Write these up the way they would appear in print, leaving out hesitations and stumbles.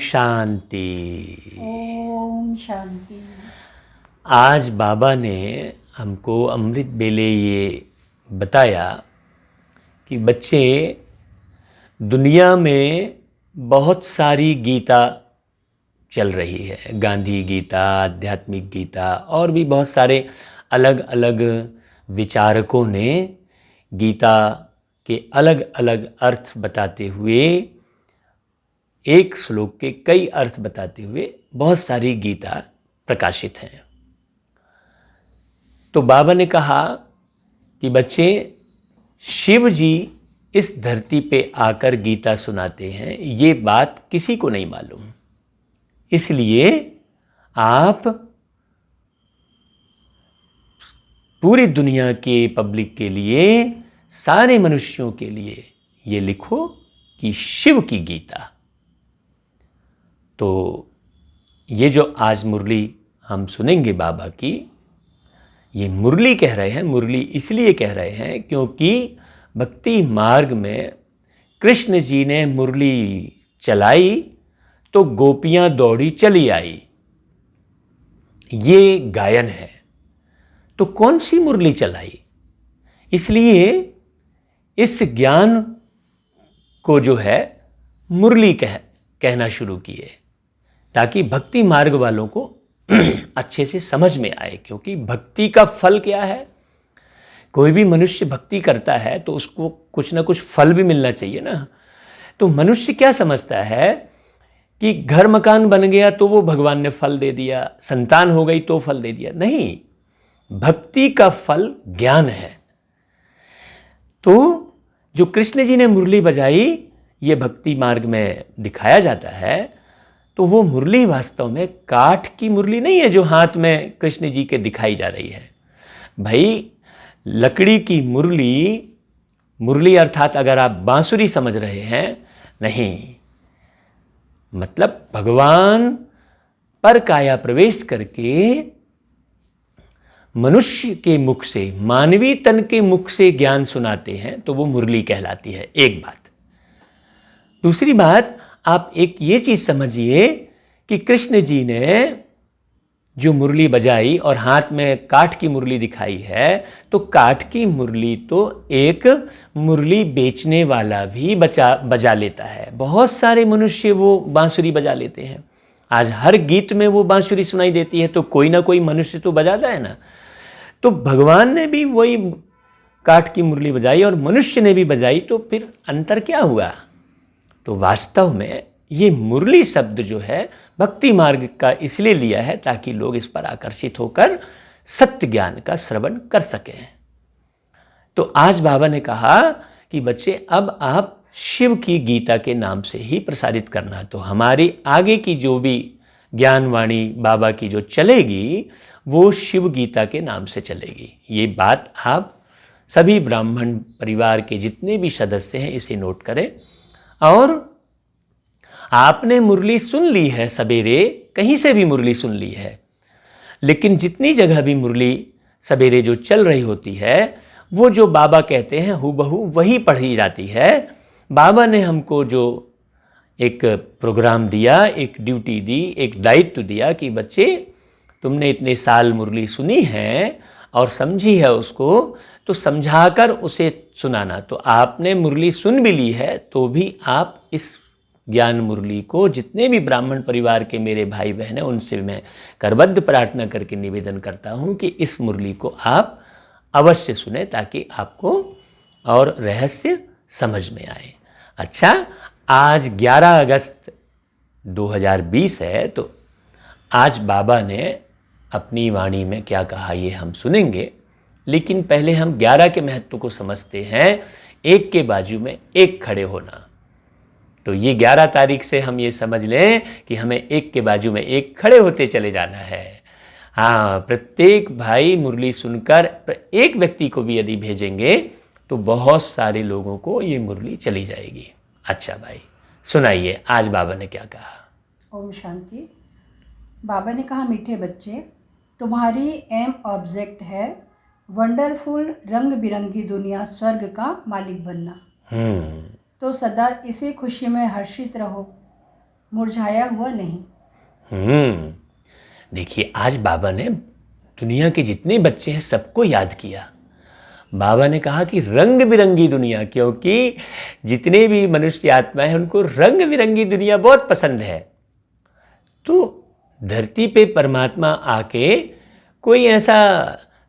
शांति। ओम शांति। आज बाबा ने हमको अमृत बेले ये बताया कि बच्चे, दुनिया में बहुत सारी गीता चल रही है, गांधी गीता, आध्यात्मिक गीता और भी बहुत सारे अलग अलग विचारकों ने गीता के अलग अलग अर्थ बताते हुए, एक श्लोक के कई अर्थ बताते हुए बहुत सारी गीता प्रकाशित हैं। तो बाबा ने कहा कि बच्चे, शिव जी इस धरती पे आकर गीता सुनाते हैं, ये बात किसी को नहीं मालूम। इसलिए आप पूरी दुनिया के पब्लिक के लिए, सारे मनुष्यों के लिए ये लिखो कि शिव की गीता। तो ये जो आज मुरली हम सुनेंगे बाबा की, ये मुरली कह रहे हैं, मुरली इसलिए कह रहे हैं क्योंकि भक्ति मार्ग में कृष्ण जी ने मुरली चलाई तो गोपियां दौड़ी चली आई, ये गायन है। तो कौन सी मुरली चलाई? इसलिए इस ज्ञान को जो है मुरली कहना शुरू किए, ताकि भक्ति मार्ग वालों को अच्छे से समझ में आए। क्योंकि भक्ति का फल क्या है? कोई भी मनुष्य भक्ति करता है तो उसको कुछ ना कुछ फल भी मिलना चाहिए ना। तो मनुष्य क्या समझता है कि घर मकान बन गया तो वो भगवान ने फल दे दिया, संतान हो गई तो फल दे दिया। नहीं, भक्ति का फल ज्ञान है। तो जो कृष्ण जी ने मुरली बजाई, ये भक्ति मार्ग में दिखाया जाता है। तो वो मुरली वास्तव में काठ की मुरली नहीं है जो हाथ में कृष्ण जी के दिखाई जा रही है। भाई, लकड़ी की मुरली, मुरली अर्थात अगर आप बांसुरी समझ रहे हैं, नहीं, मतलब भगवान पर काया प्रवेश करके मनुष्य के मुख से, मानवीय तन के मुख से ज्ञान सुनाते हैं, तो वो मुरली कहलाती है। एक बात। दूसरी बात, आप एक ये चीज समझिए कि कृष्ण जी ने जो मुरली बजाई और हाथ में काठ की मुरली दिखाई है, तो काठ की मुरली तो एक मुरली बेचने वाला भी बजा लेता है। बहुत सारे मनुष्य वो बांसुरी बजा लेते हैं। आज हर गीत में वो बांसुरी सुनाई देती है, तो कोई ना कोई मनुष्य तो बजाता है ना। तो भगवान ने भी वही काठ की मुरली बजाई और मनुष्य ने भी बजाई, तो फिर अंतर क्या हुआ? तो वास्तव में ये मुरली शब्द जो है भक्ति मार्ग का इसलिए लिया है ताकि लोग इस पर आकर्षित होकर सत्य ज्ञान का श्रवण कर सकें। तो आज बाबा ने कहा कि बच्चे, अब आप शिव की गीता के नाम से ही प्रसारित करना। तो हमारी आगे की जो भी ज्ञानवाणी बाबा की जो चलेगी, वो शिव गीता के नाम से चलेगी। ये बात आप सभी ब्राह्मण परिवार के जितने भी सदस्य हैं इसे नोट करें। और आपने मुरली सुन ली है सवेरे, कहीं से भी मुरली सुन ली है, लेकिन जितनी जगह भी मुरली सवेरे जो चल रही होती है, वो जो बाबा कहते हैं हूबहू वही पढ़ी जाती है। बाबा ने हमको जो एक प्रोग्राम दिया, एक ड्यूटी दी, एक दायित्व दिया कि बच्चे, तुमने इतने साल मुरली सुनी है और समझी है उसको, तो समझाकर उसे सुनाना। तो आपने मुरली सुन भी ली है, तो भी आप इस ज्ञान मुरली को जितने भी ब्राह्मण परिवार के मेरे भाई बहन हैं, उनसे मैं करबद्ध प्रार्थना करके निवेदन करता हूँ कि इस मुरली को आप अवश्य सुने, ताकि आपको और रहस्य समझ में आए। अच्छा, आज 11 अगस्त 2020 है, तो आज बाबा ने अपनी वाणी में क्या कहा ये हम सुनेंगे। लेकिन पहले हम 11 के महत्व को समझते हैं। एक के बाजू में एक खड़े होना। तो ये 11 तारीख से हम ये समझ लें कि हमें एक के बाजू में एक खड़े होते चले जाना है। हाँ, प्रत्येक भाई मुरली सुनकर एक व्यक्ति को भी यदि भेजेंगे तो बहुत सारे लोगों को ये मुरली चली जाएगी। अच्छा भाई, सुनाइए आज बाबा ने क्या कहा। ओम शांति। बाबा ने कहा, मीठे बच्चे, तुम्हारी एम ऑब्जेक्ट है वंडरफुल रंग बिरंगी दुनिया, स्वर्ग का मालिक बनना। तो सदा इसी खुशी में हर्षित रहो। मुरझाया हुआ नहीं। देखिए, आज बाबा ने दुनिया के जितने बच्चे हैं सबको याद किया। बाबा ने कहा कि रंग बिरंगी दुनिया, क्योंकि जितने भी मनुष्य आत्मा है उनको रंग बिरंगी दुनिया बहुत पसंद है। तो धरती पे परमात्मा आके कोई ऐसा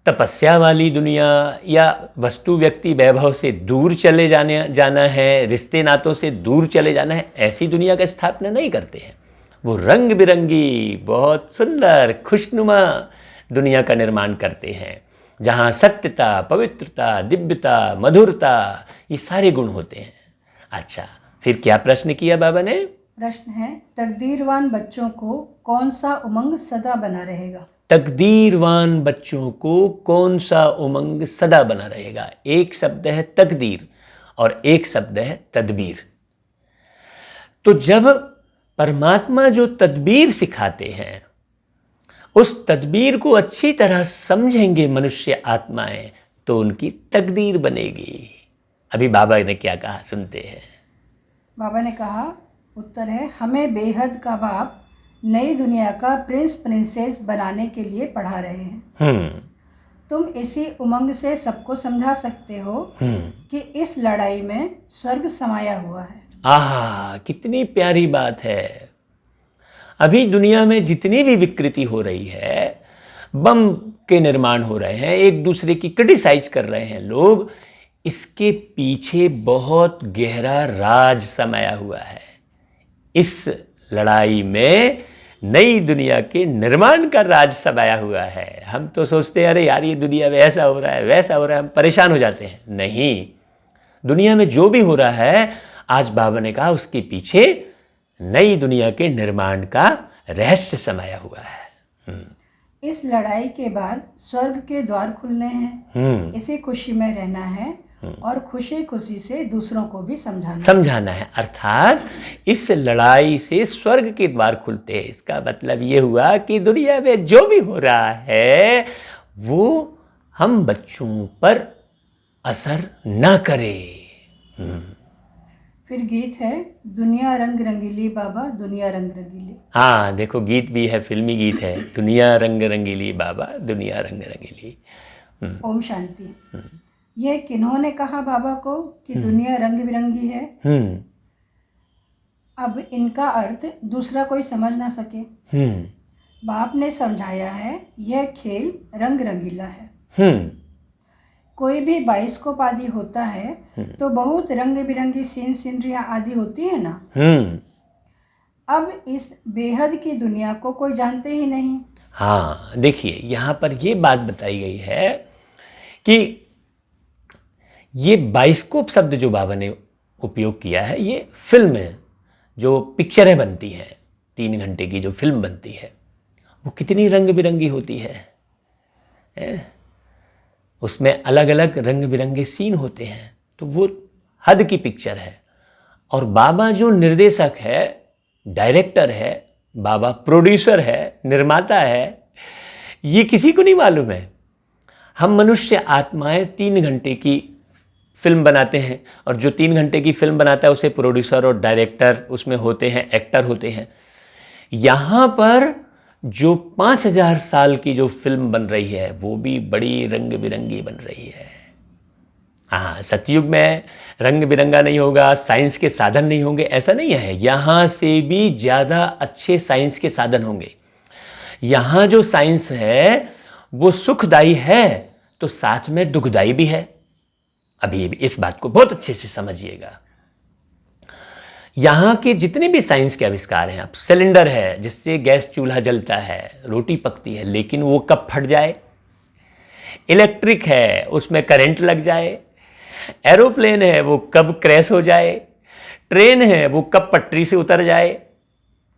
तपस्या वाली दुनिया या वस्तु व्यक्ति वैभव से दूर चले जाना है, रिश्ते नातों से दूर चले जाना है, ऐसी दुनिया का स्थापना नहीं करते हैं। वो रंग बिरंगी बहुत सुंदर खुशनुमा दुनिया का निर्माण करते हैं, जहाँ सत्यता, पवित्रता, दिव्यता, मधुरता, ये सारे गुण होते हैं। अच्छा, फिर क्या प्रश्न किया बाबा ने? प्रश्न है, तकदीरवान बच्चों को कौन सा उमंग सदा बना रहेगा? तकदीरवान बच्चों को कौन सा उमंग सदा बना रहेगा? एक शब्द है तकदीर और एक शब्द है तदबीर। तो जब परमात्मा जो तदबीर सिखाते हैं, उस तदबीर को अच्छी तरह समझेंगे मनुष्य आत्माएं, तो उनकी तकदीर बनेगी। अभी बाबा ने क्या कहा, सुनते हैं। बाबा ने कहा, उत्तर है, हमें बेहद का बाप नई दुनिया का प्रिंस प्रिंसेस बनाने के लिए पढ़ा रहे हैं। तुम इसी उमंग से सबको समझा सकते हो कि इस लड़ाई में स्वर्ग समाया हुआ है। आहा, कितनी प्यारी बात है। अभी दुनिया में जितनी भी विकृति हो रही है, बम के निर्माण हो रहे हैं, एक दूसरे की क्रिटिसाइज कर रहे हैं लोग, इसके पीछे बहुत गहरा राज समाया हुआ है। इस लड़ाई में नई दुनिया के निर्माण का राज समाया हुआ है। हम तो सोचते हैं अरे यार ये दुनिया में ऐसा हो रहा है, वैसा हो रहा है, हम परेशान हो जाते हैं। नहीं, दुनिया में जो भी हो रहा है, आज बाबा ने कहा उसके पीछे नई दुनिया के निर्माण का रहस्य समाया हुआ है। इस लड़ाई के बाद स्वर्ग के द्वार खुलने हैं। इसी खुशी में रहना है और खुशी खुशी से दूसरों को भी समझाना है। अर्थात इस लड़ाई से स्वर्ग के द्वार खुलते हैं। इसका मतलब ये हुआ कि दुनिया में जो भी हो रहा है वो हम बच्चों पर असर न करे। फिर गीत है, दुनिया रंग रंगीली बाबा, दुनिया रंग रंगीली। हाँ, देखो गीत भी है, फिल्मी गीत है, दुनिया रंग रंगीली बाबा, दुनिया रंग रंगीली। ओम शांति। यह किन्होंने कहा बाबा को कि दुनिया रंग बिरंगी है? अब इनका अर्थ दूसरा कोई समझ ना सके। बाप ने समझाया है, यह खेल रंग रंगीला है। कोई भी बाइस्कोप आदि होता है तो बहुत रंग बिरंगी सीनरियाँ आदि होती है ना। अब इस बेहद की दुनिया को कोई जानते ही नहीं। हाँ, देखिए यहाँ पर ये बात बताई गई है कि ये बाइस्कोप शब्द जो बाबा ने उपयोग किया है, ये फिल्म है, जो पिक्चरें बनती हैं, 3 घंटे की जो फिल्म बनती है, वो कितनी रंग बिरंगी होती है। उसमें अलग अलग रंग बिरंगे सीन होते हैं, तो वो हद की पिक्चर है। और बाबा जो निर्देशक है, डायरेक्टर है, बाबा प्रोड्यूसर है, निर्माता है, ये किसी को नहीं मालूम है। हम मनुष्य आत्माएं 3 घंटे की फिल्म बनाते हैं, और जो 3 घंटे की फिल्म बनाता है उसे प्रोड्यूसर और डायरेक्टर उसमें होते हैं, एक्टर होते हैं। यहाँ पर जो 5000 साल की जो फिल्म बन रही है वो भी बड़ी रंग बिरंगी बन रही है। हाँ, सतयुग में रंग बिरंगा नहीं होगा, साइंस के साधन नहीं होंगे, ऐसा नहीं है। यहाँ से भी ज़्यादा अच्छे साइंस के साधन होंगे। यहाँ जो साइंस है वो सुखदायी है तो साथ में दुखदायी भी है। अभी इस बात को बहुत अच्छे से समझिएगा। यहाँ के जितने भी साइंस के आविष्कार हैं, अब सिलेंडर है जिससे गैस चूल्हा जलता है, रोटी पकती है, लेकिन वो कब फट जाए। इलेक्ट्रिक है, उसमें करंट लग जाए। एरोप्लेन है, वो कब क्रैश हो जाए। ट्रेन है, वो कब पटरी से उतर जाए।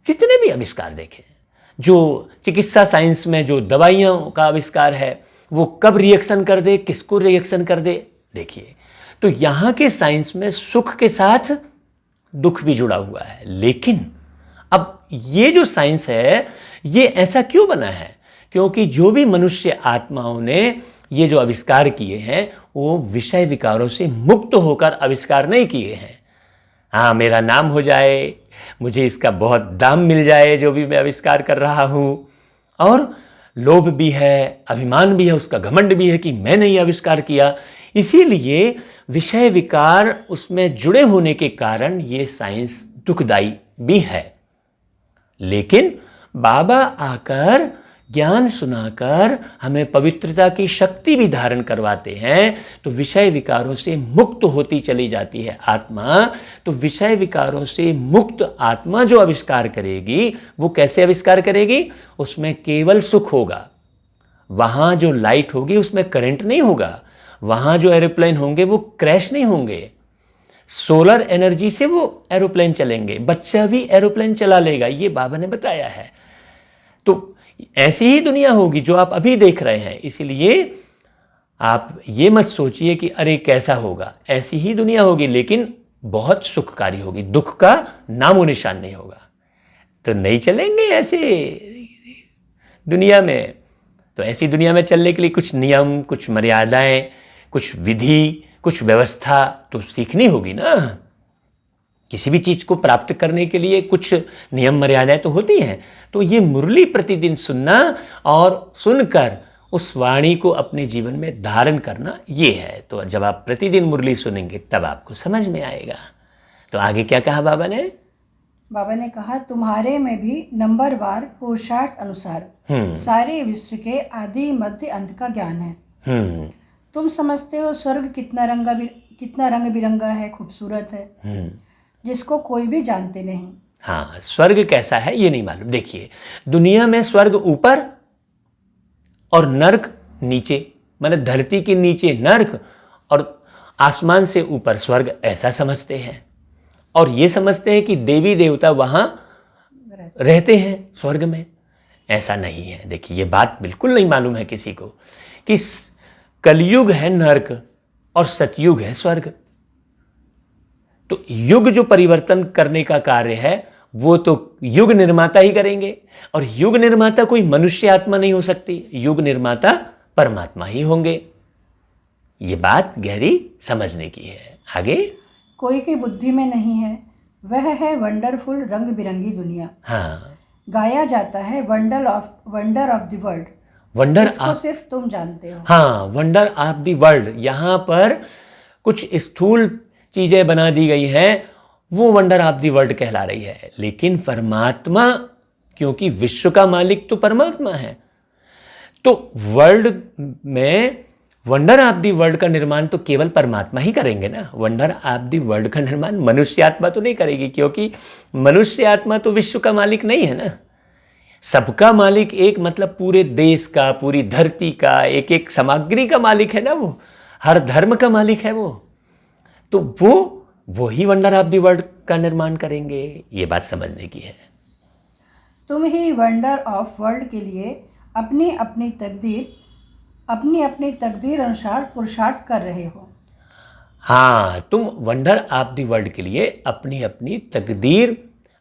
जितने भी आविष्कार देखें, जो चिकित्सा साइंस में जो दवाइयों का आविष्कार है, वो कब रिएक्शन कर दे, किसको रिएक्शन कर दे, देखिए। तो यहाँ के साइंस में सुख के साथ दुख भी जुड़ा हुआ है। लेकिन अब ये जो साइंस है ये ऐसा क्यों बना है? क्योंकि जो भी मनुष्य आत्माओं ने ये जो आविष्कार किए हैं वो विषय विकारों से मुक्त होकर आविष्कार नहीं किए हैं। हाँ, मेरा नाम हो जाए, मुझे इसका बहुत दाम मिल जाए जो भी मैं आविष्कार कर रहा हूँ। और लोभ भी है, अभिमान भी है, उसका घमंड भी है कि मैंने ही आविष्कार किया। इसीलिए विषय विकार उसमें जुड़े होने के कारण ये साइंस दुखदाई भी है। लेकिन बाबा आकर ज्ञान सुनाकर हमें पवित्रता की शक्ति भी धारण करवाते हैं, तो विषय विकारों से मुक्त होती चली जाती है आत्मा। तो विषय विकारों से मुक्त आत्मा जो आविष्कार करेगी, वो कैसे आविष्कार करेगी? उसमें केवल सुख होगा। वहां जो लाइट होगी उसमें करंट नहीं होगा, वहां जो एरोप्लेन होंगे वो क्रैश नहीं होंगे, सोलर एनर्जी से वो एरोप्लेन चलेंगे, बच्चा भी एरोप्लेन चला लेगा, ये बाबा ने बताया है। तो ऐसी ही दुनिया होगी जो आप अभी देख रहे हैं। इसीलिए आप ये मत सोचिए कि अरे कैसा होगा, ऐसी ही दुनिया होगी, लेकिन बहुत सुखकारी होगी, दुख का नामो निशान नहीं होगा। तो नहीं चलेंगे ऐसे दुनिया में। तो ऐसी दुनिया में चलने के लिए कुछ नियम, कुछ मर्यादाएं, कुछ विधि, कुछ व्यवस्था तो सीखनी होगी ना। किसी भी चीज को प्राप्त करने के लिए कुछ नियम मर्यादाएं तो होती हैं। तो ये मुरली प्रतिदिन सुनना और सुनकर उस वाणी को अपने जीवन में धारण करना, ये है। तो जब आप प्रतिदिन मुरली सुनेंगे तब आपको समझ में आएगा। तो आगे क्या कहा बाबा ने? बाबा ने कहा, तुम्हारे में भी नंबरवार पुरुषार्थ अनुसार सारे विश्व के आदि मध्य अंत का ज्ञान है। तुम समझते हो स्वर्ग कितना रंग बिरंगा है, खूबसूरत है, जिसको कोई भी जानते नहीं। हाँ, स्वर्ग कैसा है ये नहीं मालूम। देखिए, दुनिया में स्वर्ग ऊपर और नर्क नीचे, मतलब धरती के नीचे नर्क और आसमान से ऊपर स्वर्ग, ऐसा समझते हैं। और ये समझते हैं कि देवी देवता वहां रहते हैं स्वर्ग में। ऐसा नहीं है। देखिए, ये बात बिल्कुल नहीं मालूम है किसी को कि कलयुग है नर्क और सतयुग है स्वर्ग। तो युग जो परिवर्तन करने का कार्य है वो तो युग निर्माता ही करेंगे, और युग निर्माता कोई मनुष्य आत्मा नहीं हो सकती, युग निर्माता परमात्मा ही होंगे। ये बात गहरी समझने की है। आगे, कोई की बुद्धि में नहीं है, वह है वंडरफुल रंग बिरंगी दुनिया। हाँ, गाया जाता है wonder of the world, wonder इसको सिर्फ तुम जानते हो। हाँ, वंडर ऑफ द वर्ल्ड। यहां पर कुछ स्थूल चीजें बना दी गई हैं, वो वंडर ऑफ द वर्ल्ड कहला रही है। लेकिन परमात्मा, क्योंकि विश्व का मालिक तो परमात्मा है, तो वर्ल्ड में वंडर ऑफ द वर्ल्ड का निर्माण तो केवल परमात्मा ही करेंगे ना। वंडर ऑफ द वर्ल्ड का निर्माण मनुष्य आत्मा तो नहीं करेगी, क्योंकि मनुष्य आत्मा तो विश्व का मालिक नहीं है ना। सबका मालिक एक, मतलब पूरे देश का, पूरी धरती का, एक एक सामग्री का मालिक है ना। वो हर धर्म का मालिक है वो। तो वो ही वंडर ऑफ द वर्ल्ड का निर्माण करेंगे। ये बात समझने की है। तुम ही वंडर ऑफ वर्ल्ड के लिए अपनी अपनी तकदीर अनुसार पुरुषार्थ कर रहे हो। हाँ, तुम वंडर ऑफ द वर्ल्ड के लिए अपनी अपनी तकदीर,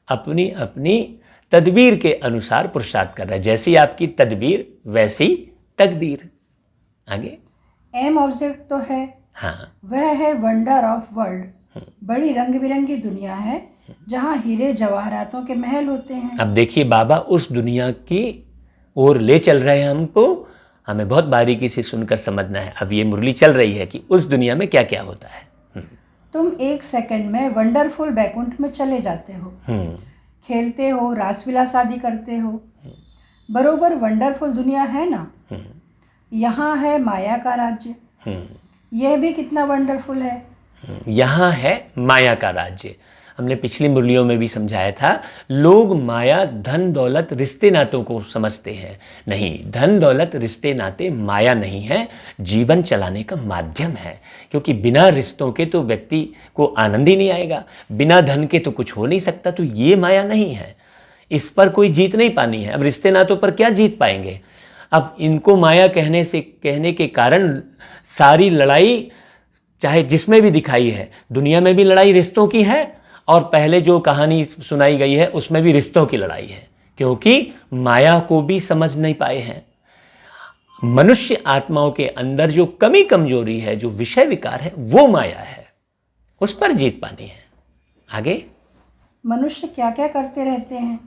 अपनी अपनी तदबीर के अनुसार पुरुषार्थ कर रहे हैं। जैसी आपकी तदबीर वैसी तकदीर। आगे, एम ऑब्जेक्ट तो है। हाँ, वह है वंडर ऑफ वर्ल्ड, बड़ी रंग बिरंगी दुनिया है जहाँ हीरे जवाहरातों के महल होते हैं। अब देखिए, बाबा उस दुनिया की ओर ले चल रहे हैं हमको। हमें बहुत बारीकी से सुनकर समझना है। अब ये मुरली चल रही है कि उस दुनिया में क्या क्या होता है। तुम एक सेकंड में वंडरफुल बैकुंठ में चले जाते हो, खेलते हो, रासविलास आदि करते हो। बरोबर वंडरफुल दुनिया है ना। यहाँ है माया का राज्य, यह भी कितना वंडरफुल है। यहाँ है माया का राज्य। हमने पिछली मुरलियों में भी समझाया था, लोग माया धन दौलत रिश्ते नातों को समझते हैं। नहीं, धन दौलत रिश्ते नाते माया नहीं है, जीवन चलाने का माध्यम है। क्योंकि बिना रिश्तों के तो व्यक्ति को आनंद ही नहीं आएगा, बिना धन के तो कुछ हो नहीं सकता। तो ये माया नहीं है, इस पर कोई जीत नहीं पानी है। अब रिश्ते नातों पर क्या जीत पाएंगे? अब इनको माया कहने के कारण सारी लड़ाई, चाहे जिसमें भी दिखाई है, दुनिया में भी लड़ाई रिश्तों की है, और पहले जो कहानी सुनाई गई है उसमें भी रिश्तों की लड़ाई है, क्योंकि माया को भी समझ नहीं पाए हैं। मनुष्य आत्माओं के अंदर जो कमी कमजोरी है, जो विषय विकार है, वो माया है, उस पर जीत पानी है। आगे, मनुष्य क्या क्या करते रहते हैं।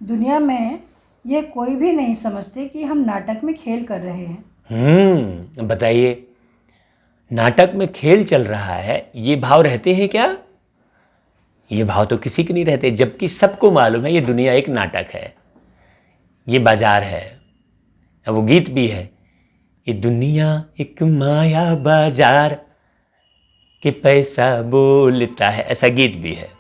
दुनिया में ये कोई भी नहीं समझते कि हम नाटक में खेल कर रहे हैं। बताइए, नाटक में खेल चल रहा है, ये भाव रहते हैं क्या? ये भाव तो किसी के नहीं रहते, जबकि सबको मालूम है ये दुनिया एक नाटक है, ये बाजार है। अब वो गीत भी है, ये दुनिया एक माया बाजार कि पैसा बोलता है, ऐसा गीत भी है।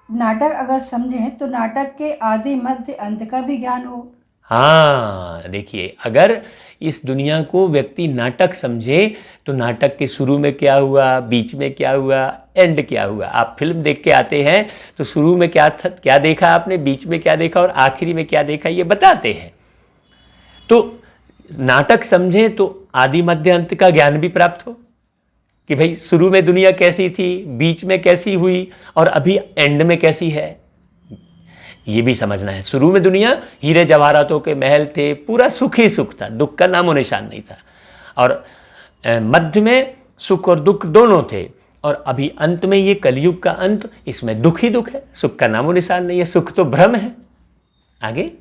नाटक अगर समझें तो नाटक के आदि मध्य अंत का भी ज्ञान हो। हाँ, देखिए, अगर इस दुनिया को व्यक्ति नाटक समझे तो नाटक के शुरू में क्या हुआ, बीच में क्या हुआ, एंड क्या हुआ। आप फिल्म देख के आते हैं तो शुरू में क्या था, क्या देखा आपने, बीच में क्या देखा और आखिरी में क्या देखा, ये बताते हैं। तो नाटक समझें तो आदि मध्य अंत का ज्ञान भी प्राप्त हो कि भाई शुरू में दुनिया कैसी थी, बीच में कैसी हुई और अभी एंड में कैसी है, ये भी समझना है। शुरू में दुनिया हीरे जवाहरातों के महल थे, पूरा सुख ही सुख था, दुख का नामो निशान नहीं था। और मध्य में सुख और दुख दोनों थे, और अभी अंत में ये कलयुग का अंत, इसमें दुख ही दुख है, सुख का नामो निशान नहीं है, सुख तो भ्रम है। आगे,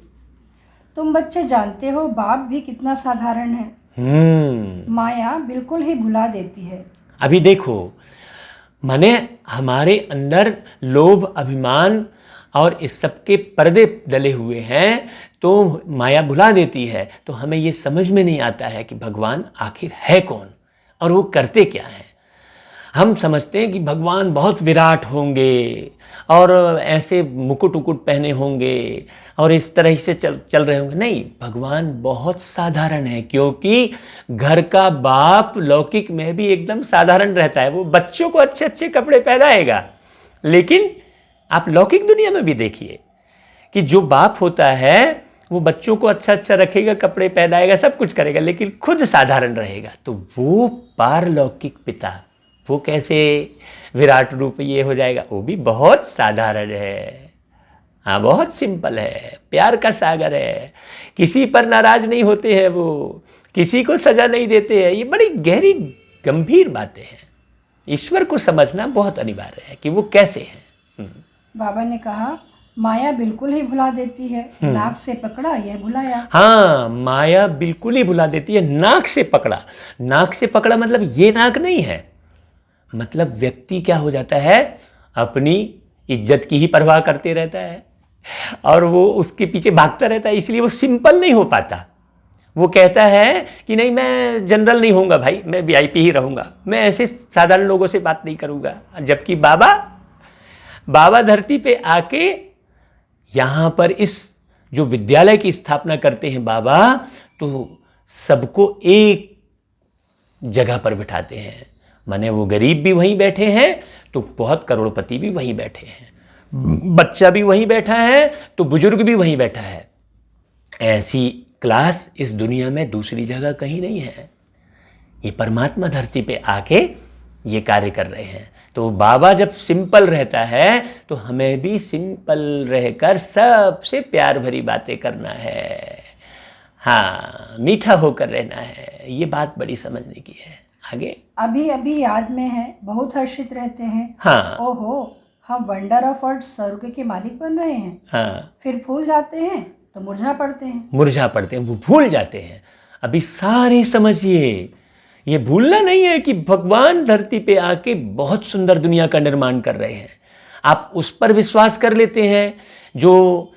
तुम बच्चे जानते हो बाप भी कितना साधारण है। माया बिल्कुल ही भुला देती है। अभी देखो, माने हमारे अंदर लोभ, अभिमान और इस सब के पर्दे डले हुए हैं, तो माया भुला देती है। तो हमें ये समझ में नहीं आता है कि भगवान आखिर है कौन और वो करते क्या हैं। हम समझते हैं कि भगवान बहुत विराट होंगे और ऐसे मुकुट उकुट पहने होंगे और इस तरह से चल रहे होंगे। नहीं, भगवान बहुत साधारण है, क्योंकि घर का बाप लौकिक में भी एकदम साधारण रहता है। वो बच्चों को अच्छे अच्छे कपड़े पहनाएगा, लेकिन आप लौकिक दुनिया में भी देखिए कि जो बाप होता है वो बच्चों को अच्छा अच्छा रखेगा, कपड़े पहनाएगा, सब कुछ करेगा, लेकिन खुद साधारण रहेगा। तो वो पारलौकिक पिता, वो कैसे विराट रूप ये हो जाएगा? वो भी बहुत साधारण है। हाँ, बहुत सिंपल है, प्यार का सागर है, किसी पर नाराज नहीं होते हैं, वो किसी को सजा नहीं देते हैं। ये बड़ी गहरी गंभीर बातें हैं। ईश्वर को समझना बहुत अनिवार्य है कि वो कैसे हैं। बाबा ने कहा माया बिल्कुल ही भुला देती है, नाक से पकड़ा यह भुलाया। हाँ, माया बिल्कुल ही भुला देती है, नाक से पकड़ा। नाक से पकड़ा मतलब ये नाक नहीं है, मतलब व्यक्ति क्या हो जाता है, अपनी इज्जत की ही परवाह करते रहता है और वो उसके पीछे भागता रहता है, इसलिए वो सिंपल नहीं हो पाता। वो कहता है कि नहीं, मैं जनरल नहीं होऊंगा भाई, मैं वीआईपी ही रहूंगा, मैं ऐसे साधारण लोगों से बात नहीं करूंगा। जबकि बाबा धरती पे आके यहाँ पर इस जो विद्यालय की स्थापना करते हैं बाबा, तो सबको एक जगह पर बिठाते हैं। माने वो गरीब भी वहीं बैठे हैं तो बहुत करोड़पति भी वहीं बैठे हैं, बच्चा भी वहीं बैठा है तो बुजुर्ग भी वहीं बैठा है। ऐसी क्लास इस दुनिया में दूसरी जगह कहीं नहीं है। ये परमात्मा धरती पे आके ये कार्य कर रहे हैं। तो बाबा जब सिंपल रहता है तो हमें भी सिंपल रहकर सबसे प्यार भरी बातें करना है। हाँ, मीठा होकर रहना है। ये बात बड़ी समझने की है। आगे, अभी अभी याद में है, बहुत हर्षित रहते हैं। हाँ, ओहो, हम वंडर ऑफ वर्ल्ड स्वर्ग के मालिक बन रहे हैं। हाँ, फिर भूल जाते हैं तो मुरझा पड़ते हैं। मुरझा पड़ते हैं, वो भूल जाते हैं। अभी सारे समझिए, ये भूलना नहीं है कि भगवान धरती पे आके बहुत सुंदर दुनिया का निर्माण कर रहे हैं। आप उस पर विश्वास कर लेते हैं, जो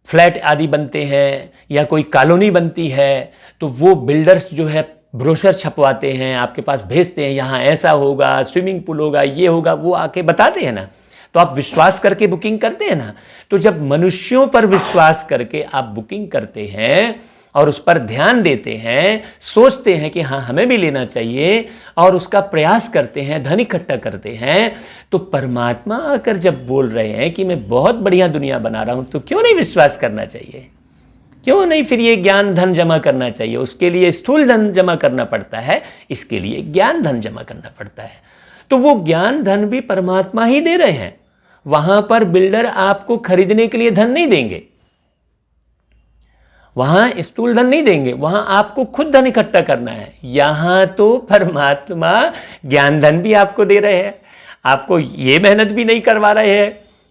फ्लैट आदि बनते हैं या कोई कॉलोनी बनती है तो वो बिल्डर्स जो है ब्रोशर छपवाते हैं, आपके पास भेजते हैं, यहाँ ऐसा होगा, स्विमिंग पूल होगा, ये होगा, वो आके बताते हैं ना, तो आप विश्वास करके बुकिंग करते हैं ना। तो जब मनुष्यों पर विश्वास करके आप बुकिंग करते हैं और उस पर ध्यान देते हैं, सोचते हैं कि हाँ हमें भी लेना चाहिए और उसका प्रयास करते हैं, धन इकट्ठा करते हैं, तो परमात्मा आकर जब बोल रहे हैं कि मैं बहुत बढ़िया दुनिया बना रहा हूं, तो क्यों नहीं विश्वास करना चाहिए? क्यों नहीं फिर ये ज्ञान धन जमा करना चाहिए? उसके लिए स्थूल धन जमा करना पड़ता है, इसके लिए ज्ञान धन जमा करना पड़ता है। तो वो ज्ञान धन भी परमात्मा ही दे रहे हैं। वहां पर बिल्डर आपको खरीदने के लिए धन नहीं देंगे, वहां स्थूल धन नहीं देंगे, वहां आपको खुद धन इकट्ठा करना है। यहां तो परमात्मा ज्ञान धन भी आपको दे रहे हैं, आपको ये मेहनत भी नहीं करवा रहे हैं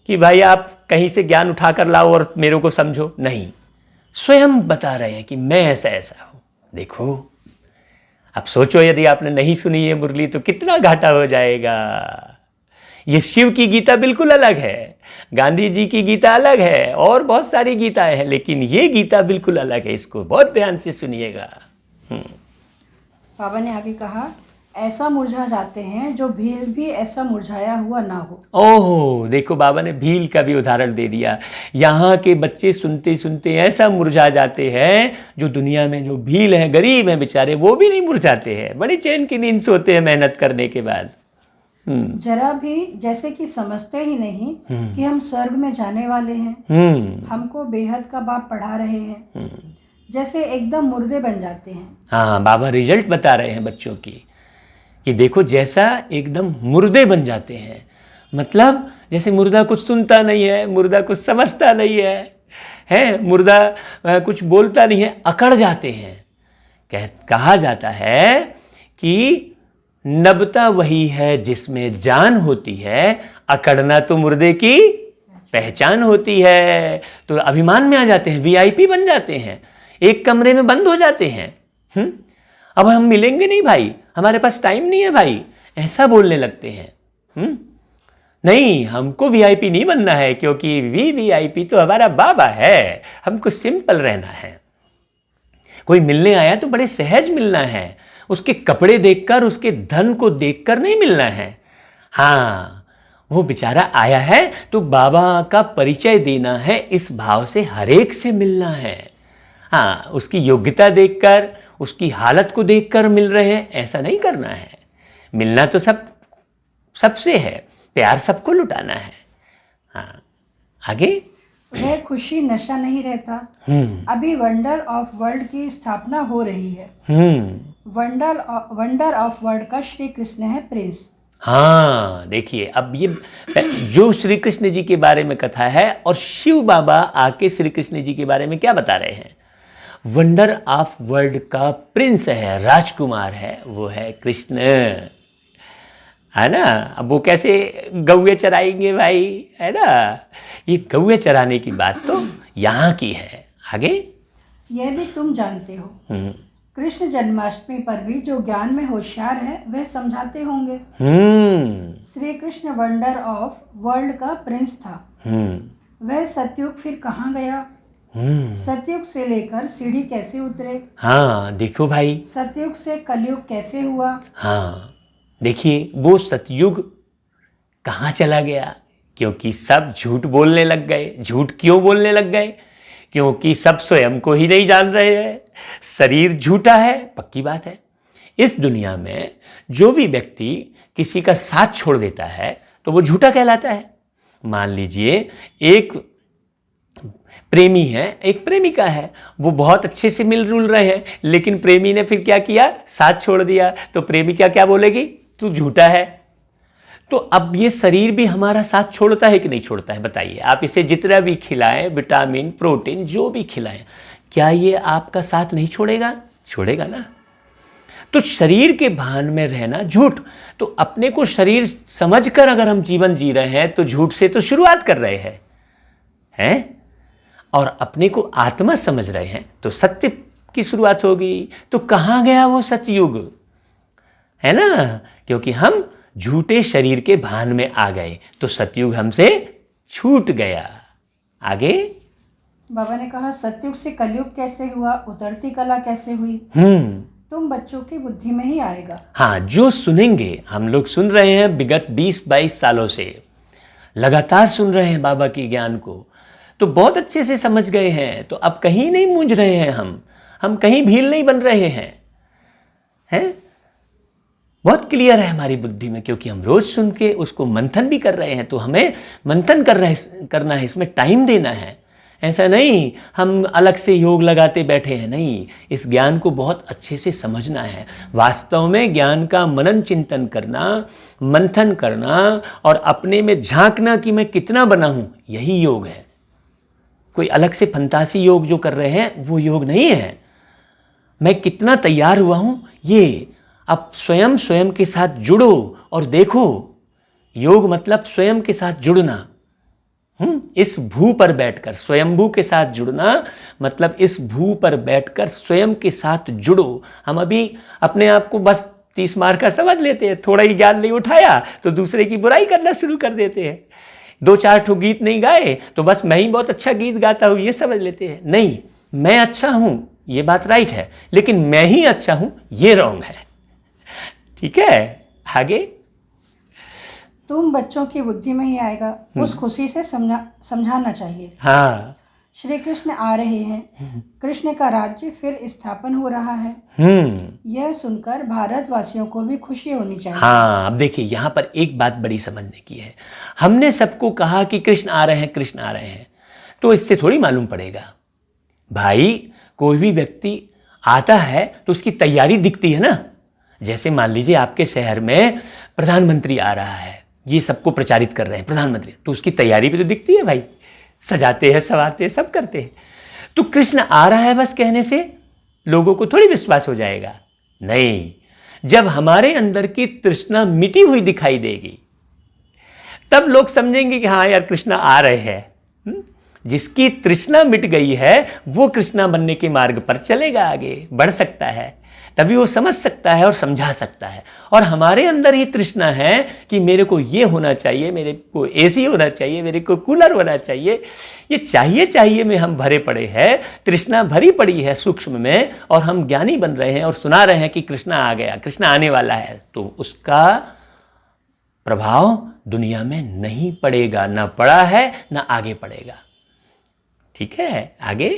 कि भाई आप कहीं से ज्ञान उठा कर लाओ और मेरे को समझो, नहीं, स्वयं बता रहे हैं कि मैं ऐसा ऐसा हूं। देखो, अब सोचो यदि आपने नहीं सुनी ये मुरली तो कितना घाटा हो जाएगा। ये शिव की गीता बिल्कुल अलग है, गांधी जी की गीता अलग है, और बहुत सारी गीताएं हैं, लेकिन ये गीता बिल्कुल अलग है। इसको बहुत ध्यान से सुनिएगा। बाबा ने आगे कहा, ऐसा मुरझा जाते हैं जो भील भी ऐसा मुरझाया हुआ ना हो। ओह, देखो बाबा ने भील का भी उदाहरण दे दिया। यहाँ के बच्चे सुनते सुनते ऐसा मुरझा जाते हैं, जो दुनिया में जो भील हैं, गरीब हैं बेचारे, वो भी नहीं मुरझाते हैं, बड़ी चैन की नींद सोते हैं मेहनत करने के बाद। जरा भी जैसे कि समझते ही नहीं कि हम स्वर्ग में जाने वाले हैं। हमको बेहद का बाप पढ़ा रहे हैं, जैसे एकदम मुर्दे बन जाते हैं। हाँ, बाबा रिजल्ट बता रहे हैं बच्चों की कि देखो जैसा एकदम मुर्दे बन जाते हैं, मतलब जैसे मुर्दा कुछ सुनता नहीं है, मुर्दा कुछ समझता नहीं है, मुर्दा कुछ बोलता नहीं है, अकड़ जाते हैं। कहा जाता है कि नबता वही है जिसमें जान होती है, अकड़ना तो मुर्दे की पहचान होती है। तो अभिमान में आ जाते हैं, वीआईपी बन जाते हैं, एक कमरे में बंद हो जाते हैं। अब हम मिलेंगे नहीं भाई, हमारे पास टाइम नहीं है भाई, ऐसा बोलने लगते हैं। नहीं, हमको वीआईपी नहीं बनना है, क्योंकि वीआईपी तो हमारा बाबा है, हमको सिंपल रहना है। कोई मिलने आया तो बड़े सहज मिलना है, उसके कपड़े देखकर, उसके धन को देखकर नहीं मिलना है। हाँ, वो बेचारा आया है तो बाबा का परिचय देना है, इस भाव से हरेक से मिलना है। हाँ, उसकी योग्यता देखकर, उसकी हालत को देखकर मिल रहे हैं, ऐसा नहीं करना है। मिलना तो सबसे है, प्यार सबको लुटाना है। हाँ, आगे। वह खुशी नशा नहीं रहता। अभी वंडर ऑफ वर्ल्ड की स्थापना हो रही है। वंडर ऑफ वर्ल्ड का श्री कृष्ण है प्रिंस। हाँ, देखिए, अब ये जो श्री कृष्ण जी के बारे में कथा है, और शिव बाबा आके श्री कृष्ण जी के बारे में क्या बता रहे हैं। वंडर ऑफ वर्ल्ड का प्रिंस है, राजकुमार है, वो है कृष्ण, है ना। अब वो कैसे गौए चराएंगे भाई, है ना। ये गौए चराने की बात तो यहाँ की है। आगे। यह भी तुम जानते हो, कृष्ण जन्माष्टमी पर भी जो ज्ञान में होशियार है वह समझाते होंगे। Shri Krishna wonder of world का प्रिंस था। वह सतयुग फिर कहाँ गया? सतयुग से लेकर सीढ़ी कैसे उतरे? हाँ, देखो भाई, सतयुग से कलयुग कैसे हुआ? हाँ, देखिए, वो सतयुग कहाँ चला गया? क्योंकि सब झूठ बोलने लग गए। झूठ क्यों बोलने लग गए? क्योंकि सब स्वयं को ही नहीं जान रहे हैं। शरीर झूठा है, पक्की बात है। इस दुनिया में जो भी व्यक्ति किसी का साथ छोड़ देता है तो वो झूठा कहलाता है। मान लीजिए एक प्रेमी है, एक प्रेमिका है, वो बहुत अच्छे से मिलजुल रहे हैं, लेकिन प्रेमी ने फिर क्या किया? साथ छोड़ दिया। तो प्रेमिका क्या बोलेगी? तू झूठा है। तो अब ये शरीर भी हमारा साथ छोड़ता है कि नहीं छोड़ता है? बताइए। आप इसे जितना भी खिलाएं, विटामिन, प्रोटीन जो भी खिलाएं, क्या ये आपका साथ नहीं छोड़ेगा? छोड़ेगा ना। तो शरीर के भान में रहना झूठ। तो अपने को शरीर समझकर अगर हम जीवन जी रहे हैं तो झूठ से तो शुरुआत कर रहे हैं, और अपने को आत्मा समझ रहे हैं तो सत्य की शुरुआत होगी। तो कहाँ गया वो सतयुग, है ना। क्योंकि हम झूठे शरीर के भान में आ गए तो सतयुग हमसे छूट गया। आगे। बाबा ने कहा, सतयुग से कलयुग कैसे हुआ? उतरती कला कैसे हुई? तुम बच्चों की बुद्धि में ही आएगा। हाँ, जो सुनेंगे, हम लोग सुन रहे हैं विगत 20-22 सालों से, लगातार सुन रहे हैं बाबा की ज्ञान को, तो बहुत अच्छे से समझ गए हैं। तो अब कहीं नहीं मूंझ रहे हैं, हम कहीं भील नहीं बन रहे हैं। बहुत क्लियर है हमारी बुद्धि में, क्योंकि हम रोज सुन के उसको मंथन भी कर रहे हैं। तो हमें मंथन करना है, इसमें टाइम देना है। ऐसा नहीं हम अलग से योग लगाते बैठे हैं, नहीं। इस ज्ञान को बहुत अच्छे से समझना है। वास्तव में ज्ञान का मनन चिंतन करना, मंथन करना और अपने में झांकना कि मैं कितना बना हूं, यही योग है। कोई अलग से फंतासी योग जो कर रहे हैं वो योग नहीं है। मैं कितना तैयार हुआ हूं, ये अब स्वयं के साथ जुड़ो और देखो, योग मतलब स्वयं के साथ जुड़ना। इस भू पर बैठकर स्वयंभू के साथ जुड़ना मतलब इस भू पर बैठकर स्वयं के साथ जुड़ो। हम अभी अपने आप को बस 30 मार का समझ लेते हैं, थोड़ा ही ज्ञान नहीं उठाया तो दूसरे की बुराई करना शुरू कर देते हैं। 2-4 ठो गीत नहीं गाए तो बस मैं ही बहुत अच्छा गीत गाता हूँ ये समझ लेते हैं। नहीं, मैं अच्छा हूँ ये बात राइट है, लेकिन मैं ही अच्छा हूँ ये रॉन्ग है। ठीक है, आगे। तुम बच्चों की बुद्धि में ही आएगा, उस खुशी से समझाना चाहिए। हाँ, श्री कृष्ण आ रहे हैं, कृष्ण का राज्य फिर स्थापन हो रहा है। यह सुनकर भारतवासियों को भी खुशी होनी चाहिए। हाँ, अब देखिए यहाँ पर एक बात बड़ी समझने की है। हमने सबको कहा कि कृष्ण आ रहे हैं, कृष्ण आ रहे हैं, तो इससे थोड़ी मालूम पड़ेगा भाई। कोई भी व्यक्ति आता है तो उसकी तैयारी दिखती है ना। जैसे मान लीजिए आपके शहर में प्रधानमंत्री आ रहा है, ये सबको प्रचारित कर रहे हैं प्रधानमंत्री, तो उसकी तैयारी भी तो दिखती है भाई। सजाते हैं, सवारते हैं, सब करते हैं। तो कृष्ण आ रहा है बस कहने से लोगों को थोड़ी विश्वास हो जाएगा। नहीं, जब हमारे अंदर की तृष्णा मिटी हुई दिखाई देगी तब लोग समझेंगे कि हाँ यार कृष्ण आ रहे हैं। जिसकी तृष्णा मिट गई है वो कृष्णा बनने के मार्ग पर चलेगा, आगे बढ़ सकता है, तभी वो समझ सकता है और समझा सकता है। और हमारे अंदर ही तृष्णा है कि मेरे को ये होना चाहिए, मेरे को एसी होना चाहिए, मेरे को कूलर होना चाहिए। ये चाहिए में हम भरे पड़े हैं, तृष्णा भरी पड़ी है सूक्ष्म में, और हम ज्ञानी बन रहे हैं और सुना रहे हैं कि कृष्णा आ गया, कृष्णा आने वाला है। तो उसका प्रभाव दुनिया में नहीं पड़ेगा, ना पड़ा है ना आगे पड़ेगा। ठीक है, आगे।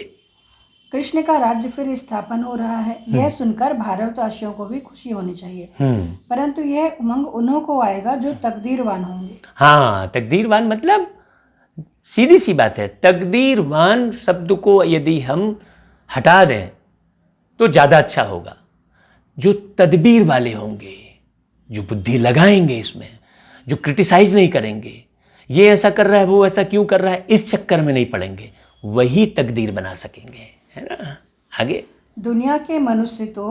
कृष्ण का राज्य फिर स्थापन हो रहा है, यह सुनकर भारतवासियों को भी खुशी होनी चाहिए। परंतु यह उमंग उन्हों को आएगा जो तकदीरवान होंगे। हाँ, तकदीरवान मतलब सीधी सी बात है। तकदीरवान शब्द को यदि हम हटा दें तो ज़्यादा अच्छा होगा। जो तदबीर वाले होंगे, जो बुद्धि लगाएंगे इसमें, जो क्रिटिसाइज नहीं करेंगे, ये ऐसा कर रहा है वो ऐसा क्यों कर रहा है, इस चक्कर में नहीं पड़ेंगे, वही तकदीर बना सकेंगे, है ना। आगे। दुनिया के मनुष्य तो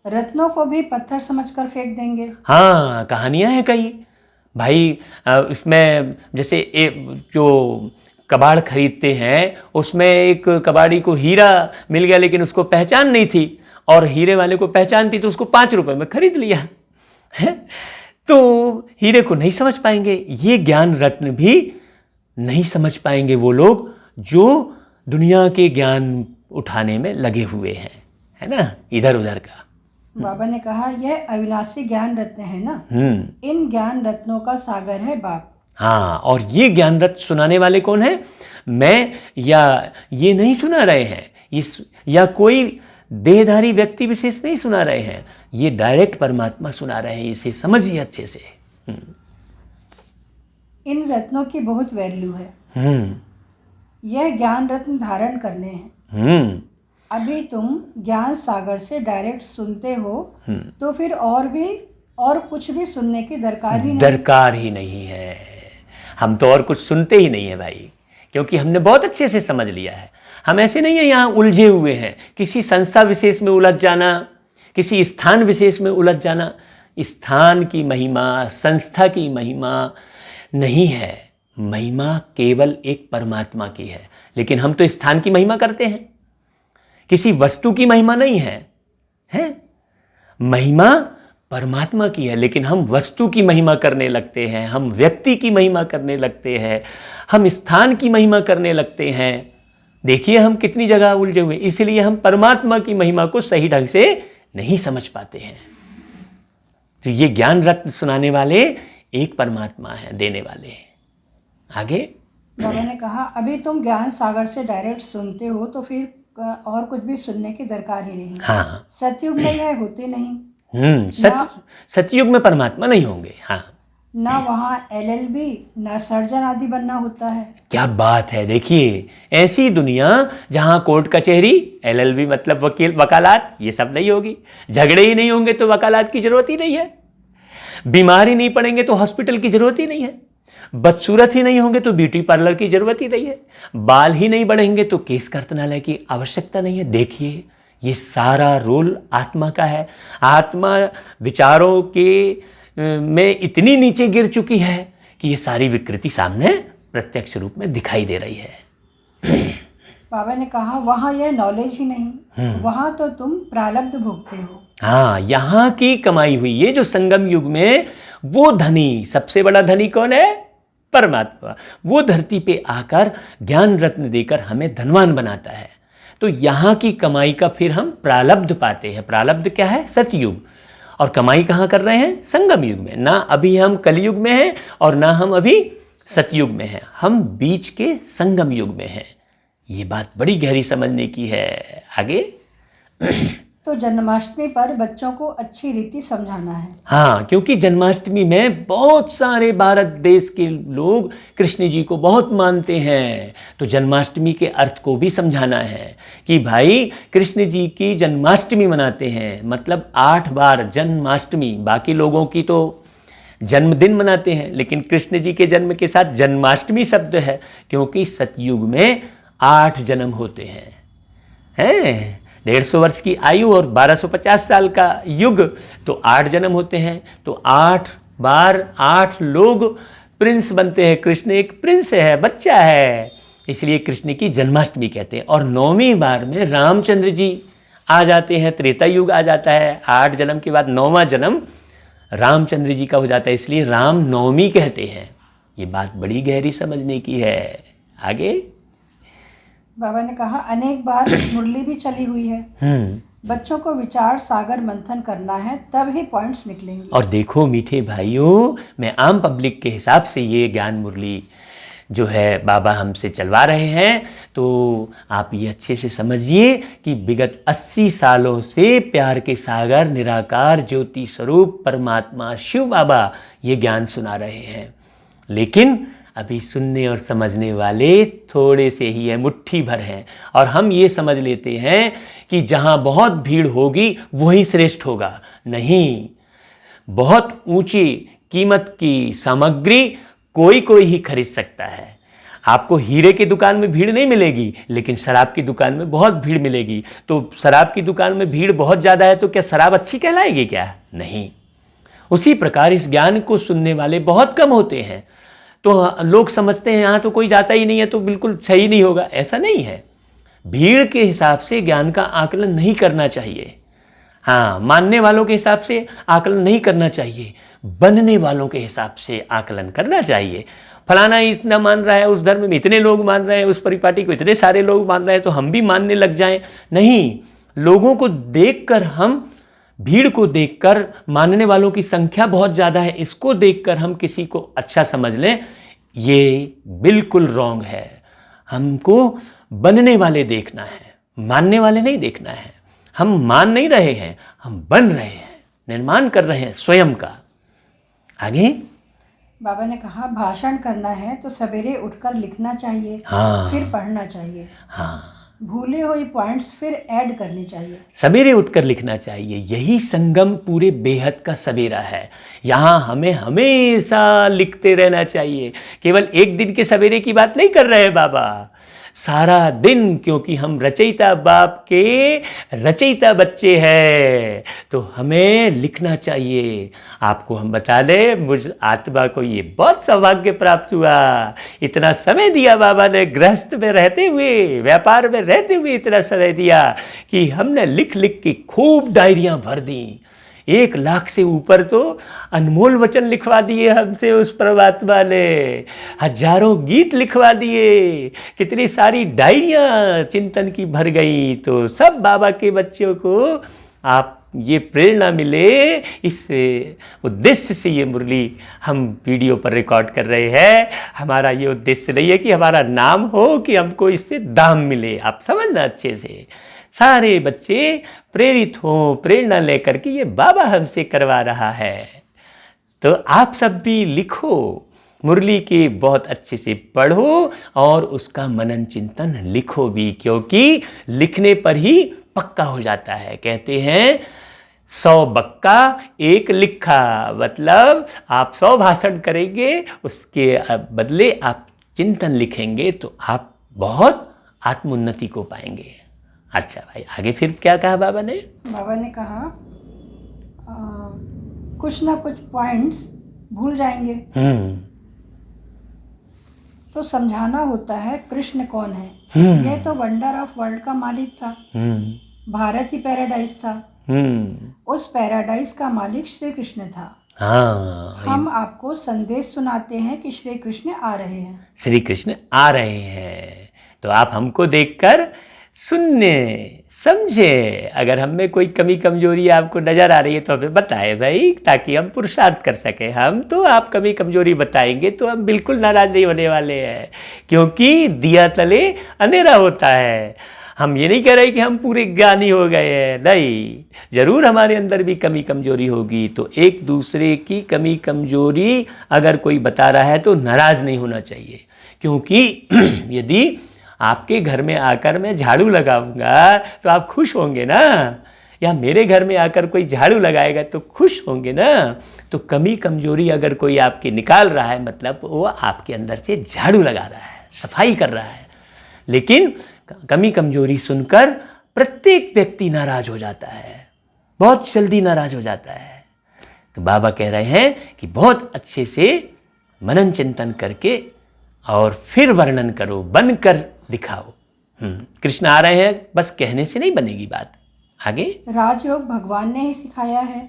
रत्नों को भी पत्थर समझकर फेंक देंगे। हाँ, कहानियां हैं कई भाई। इसमें जैसे जो कबाड़ खरीदते हैं उसमें एक कबाड़ी को हीरा मिल गया लेकिन उसको पहचान नहीं थी, और हीरे वाले को पहचान थी तो उसको 5 रुपए में खरीद लिया है। तो हीरे को नहीं समझ पाएंगे, ये ज्ञान रत्न भी नहीं समझ पाएंगे वो लोग जो दुनिया के ज्ञान उठाने में लगे हुए हैं, है ना, इधर उधर का। बाबा ने कहा यह अविनाशी ज्ञान रत्न है ना, इन ज्ञान रत्नों का सागर है बाप। हाँ, और ये ज्ञान रत्न सुनाने वाले कौन है? मैं या ये नहीं सुना रहे हैं, ये या कोई देहधारी व्यक्ति विशेष नहीं सुना रहे हैं, ये डायरेक्ट परमात्मा सुना रहे हैं। इसे समझिए अच्छे से। इन रत्नों की बहुत वैल्यू है। यह ज्ञान रत्न धारण करने हैं। अभी तुम ज्ञान सागर से डायरेक्ट सुनते हो तो फिर और कुछ भी सुनने की दरकार ही नहीं है। हम तो और कुछ सुनते ही नहीं है भाई, क्योंकि हमने बहुत अच्छे से समझ लिया है। हम ऐसे नहीं है यहाँ उलझे हुए हैं, किसी संस्था विशेष में उलझ जाना, किसी स्थान विशेष में उलझ जाना। स्थान की महिमा, संस्था की महिमा नहीं है, महिमा केवल एक परमात्मा की है। लेकिन हम तो स्थान की महिमा करते हैं, किसी वस्तु की महिमा नहीं है, महिमा परमात्मा की है। लेकिन हम वस्तु की महिमा करने लगते हैं, हम व्यक्ति की महिमा करने लगते हैं, हम स्थान की महिमा करने लगते हैं। देखिए हम कितनी जगह उलझे हुए, इसलिए हम परमात्मा की महिमा को सही ढंग से नहीं समझ पाते हैं। तो ये ज्ञान रत्न सुनाने वाले एक परमात्मा है, देने वाले। आगे बाबा ने कहा अभी तुम ज्ञान सागर से डायरेक्ट सुनते हो तो फिर और कुछ भी सुनने की दरकार ही नहीं। हाँ, सतयुग में यह होते नहीं। सतयुग में परमात्मा नहीं होंगे। हाँ, ना वहाँ LLB ना सर्जन आदि बनना होता है। क्या बात है। देखिए ऐसी दुनिया जहाँ कोर्ट कचहरी, LLB मतलब वकील, वकालत, ये सब नहीं होगी। झगड़े ही नहीं होंगे तो वकालत की जरूरत ही नहीं है। बीमार ही नहीं पड़ेंगे तो हॉस्पिटल की जरूरत ही नहीं है। बदसूरत ही नहीं होंगे तो ब्यूटी पार्लर की जरूरत ही नहीं है। बाल ही नहीं बढ़ेंगे तो केस कर्तनालय की आवश्यकता नहीं है। देखिए ये सारा रोल आत्मा का है। आत्मा विचारों के में इतनी नीचे गिर चुकी है कि ये सारी विकृति सामने प्रत्यक्ष रूप में दिखाई दे रही है। बाबा ने कहा वहाँ यह नॉलेज ही नहीं, वहाँ तो तुम प्रारब्ध भोगते हो। हाँ, यहाँ की कमाई हुई, ये जो संगम युग में वो धनी, सबसे बड़ा धनी कौन है? परमात्मा। वो धरती पे आकर ज्ञान रत्न देकर हमें धनवान बनाता है। तो यहाँ की कमाई का फिर हम प्रारब्ध पाते हैं। प्रारब्ध क्या है? सतयुग। और कमाई कहाँ कर रहे हैं? संगम युग में। ना अभी हम कलयुग में हैं और ना हम अभी सतयुग में हैं, हम बीच के संगम युग में हैं। ये बात बड़ी गहरी समझने की है। आगे तो जन्माष्टमी पर बच्चों को अच्छी रीति समझाना है। हाँ, क्योंकि जन्माष्टमी में बहुत सारे भारत देश के लोग कृष्ण जी को बहुत मानते हैं, तो जन्माष्टमी के अर्थ को भी समझाना है कि भाई कृष्ण जी की जन्माष्टमी मनाते हैं, मतलब 8 बार जन्माष्टमी। बाकी लोगों की तो जन्मदिन मनाते हैं, लेकिन कृष्ण जी के जन्म के साथ जन्माष्टमी शब्द है, क्योंकि सतयुग में 8 जन्म होते हैं 150 वर्ष की आयु और 1250 साल का युग, तो 8 जन्म होते हैं। तो 8 बार 8 लोग प्रिंस बनते हैं। कृष्ण एक प्रिंस है, बच्चा है, इसलिए कृष्ण की जन्माष्टमी कहते हैं। और 9वीं बार में रामचंद्र जी आ जाते हैं, त्रेता युग आ जाता है। 8 जन्म के बाद 9वां जन्म रामचंद्र जी का हो जाता है, इसलिए राम नवमी कहते हैं। ये बात बड़ी गहरी समझने की है। आगे बाबा ने कहा अनेक बार मुरली भी चली हुई है, बच्चों को विचार सागर मंथन करना है, तब ही पॉइंट्स निकलेंगे। और देखो मीठे भाइयों, मैं आम पब्लिक के हिसाब से ये ज्ञान मुरली जो है बाबा हमसे चलवा रहे हैं, तो आप ये अच्छे से समझिए कि विगत 80 सालों से प्यार के सागर निराकार ज्योति स्वरूप परमात्मा शिव बाबा ये ज्ञान सुना रहे हैं। लेकिन अभी सुनने और समझने वाले थोड़े से ही है, मुट्ठी भर हैं। और हम ये समझ लेते हैं कि जहाँ बहुत भीड़ होगी वही श्रेष्ठ होगा। नहीं, बहुत ऊंची कीमत की सामग्री कोई ही खरीद सकता है। आपको हीरे की दुकान में भीड़ नहीं मिलेगी, लेकिन शराब की दुकान में बहुत भीड़ मिलेगी। तो शराब की दुकान में भीड़ बहुत ज़्यादा है तो क्या शराब अच्छी कहलाएगी? क्या नहीं। उसी प्रकार इस ज्ञान को सुनने वाले बहुत कम होते हैं, तो लोग समझते हैं यहाँ तो कोई जाता ही नहीं है तो बिल्कुल सही नहीं होगा। ऐसा नहीं है। भीड़ के हिसाब से ज्ञान का आकलन नहीं करना चाहिए। हाँ, मानने वालों के हिसाब से आकलन नहीं करना चाहिए, बनने वालों के हिसाब से आकलन करना चाहिए। फलाना इतना मान रहा है, उस धर्म में इतने लोग मान रहे हैं, उस परिपाटी को इतने सारे लोग मान रहे हैं, तो हम भी मानने लग जाएं। नहीं, लोगों को देखकर, हम भीड़ को देखकर, मानने वालों की संख्या बहुत ज़्यादा है, इसको देखकर हम किसी को अच्छा समझ लें, ये बिल्कुल रॉन्ग है। हमको बनने वाले देखना है, मानने वाले नहीं देखना है। हम मान नहीं रहे हैं, हम बन रहे हैं, निर्माण कर रहे हैं स्वयं का। आगे बाबा ने कहा भाषण करना है तो सवेरे उठकर लिखना चाहिए, हाँ, फिर पढ़ना चाहिए। हाँ, भूले हुए पॉइंट्स फिर ऐड करने चाहिए। सवेरे उठकर लिखना चाहिए। यही संगम पूरे बेहद का सवेरा है। यहाँ हमें हमेशा लिखते रहना चाहिए। केवल एक दिन के सवेरे की बात नहीं कर रहे हैं बाबा, सारा दिन, क्योंकि हम रचयिता बाप के रचयिता बच्चे हैं, तो हमें लिखना चाहिए। आपको हम बता दें, मुझ आत्मा को ये बहुत सौभाग्य प्राप्त हुआ। इतना समय दिया बाबा ने, गृहस्थ में रहते हुए, व्यापार में रहते हुए इतना समय दिया कि हमने लिख लिख के खूब डायरियां भर दी। 1 लाख से ऊपर तो अनमोल वचन लिखवा दिए हमसे उस परमात्मा ने, हजारों गीत लिखवा दिए, कितनी सारी डायरियां चिंतन की भर गई। तो सब बाबा के बच्चों को आप ये प्रेरणा मिले, इस उद्देश्य से ये मुरली हम वीडियो पर रिकॉर्ड कर रहे हैं। हमारा ये उद्देश्य नहीं है कि हमारा नाम हो, कि हमको इससे दाम मिले। आप समझना अच्छे से, सारे बच्चे प्रेरित हों, प्रेरणा लेकर के ये बाबा हमसे करवा रहा है। तो आप सब भी लिखो, मुरली के बहुत अच्छे से पढ़ो और उसका मनन चिंतन लिखो भी, क्योंकि लिखने पर ही पक्का हो जाता है। कहते हैं 100 बक्का 1 लिखा, मतलब आप 100 भाषण करेंगे, उसके बदले आप चिंतन लिखेंगे तो आप बहुत आत्मोन्नति को पाएंगे। अच्छा भाई, आगे फिर क्या कहा बाबा ने? बाबा ने कहा कुछ ना कुछ पॉइंट्स भूल जाएंगे, तो समझाना होता है कृष्ण कौन है। यह तो वंडर ऑफ वर्ल्ड का मालिक था। भारत ही पैराडाइज था। उस पैराडाइज का मालिक श्री कृष्ण था। हाँ, हम आपको संदेश सुनाते हैं कि श्री कृष्ण आ रहे हैं। श्री कृष्ण आ रहे हैं, तो आप हमको देखकर सुनने समझे। अगर हम में कोई कमी कमजोरी आपको नजर आ रही है तो हमें बताएं भाई, ताकि हम पुरुषार्थ कर सकें। हम तो आप कमी कमजोरी बताएंगे तो हम बिल्कुल नाराज नहीं होने वाले हैं, क्योंकि दिया तले अंधेरा होता है। हम ये नहीं कह रहे कि हम पूरे ज्ञानी हो गए हैं, नहीं, जरूर हमारे अंदर भी कमी कमजोरी होगी। तो एक दूसरे की कमी कमजोरी अगर कोई बता रहा है तो नाराज नहीं होना चाहिए, क्योंकि यदि आपके घर में आकर मैं झाड़ू लगाऊंगा तो आप खुश होंगे ना, या मेरे घर में आकर कोई झाड़ू लगाएगा तो खुश होंगे ना। तो कमी कमजोरी अगर कोई आपकी निकाल रहा है, मतलब वो आपके अंदर से झाड़ू लगा रहा है, सफाई कर रहा है। लेकिन कमी कमजोरी सुनकर प्रत्येक व्यक्ति नाराज हो जाता है, बहुत जल्दी नाराज हो जाता है। तो बाबा कह रहे हैं कि बहुत अच्छे से मनन चिंतन करके और फिर वर्णन करो, बनकर दिखाओ। कृष्ण आ रहे हैं, बस कहने से नहीं बनेगी बात। आगे, राजयोग भगवान ने ही सिखाया है,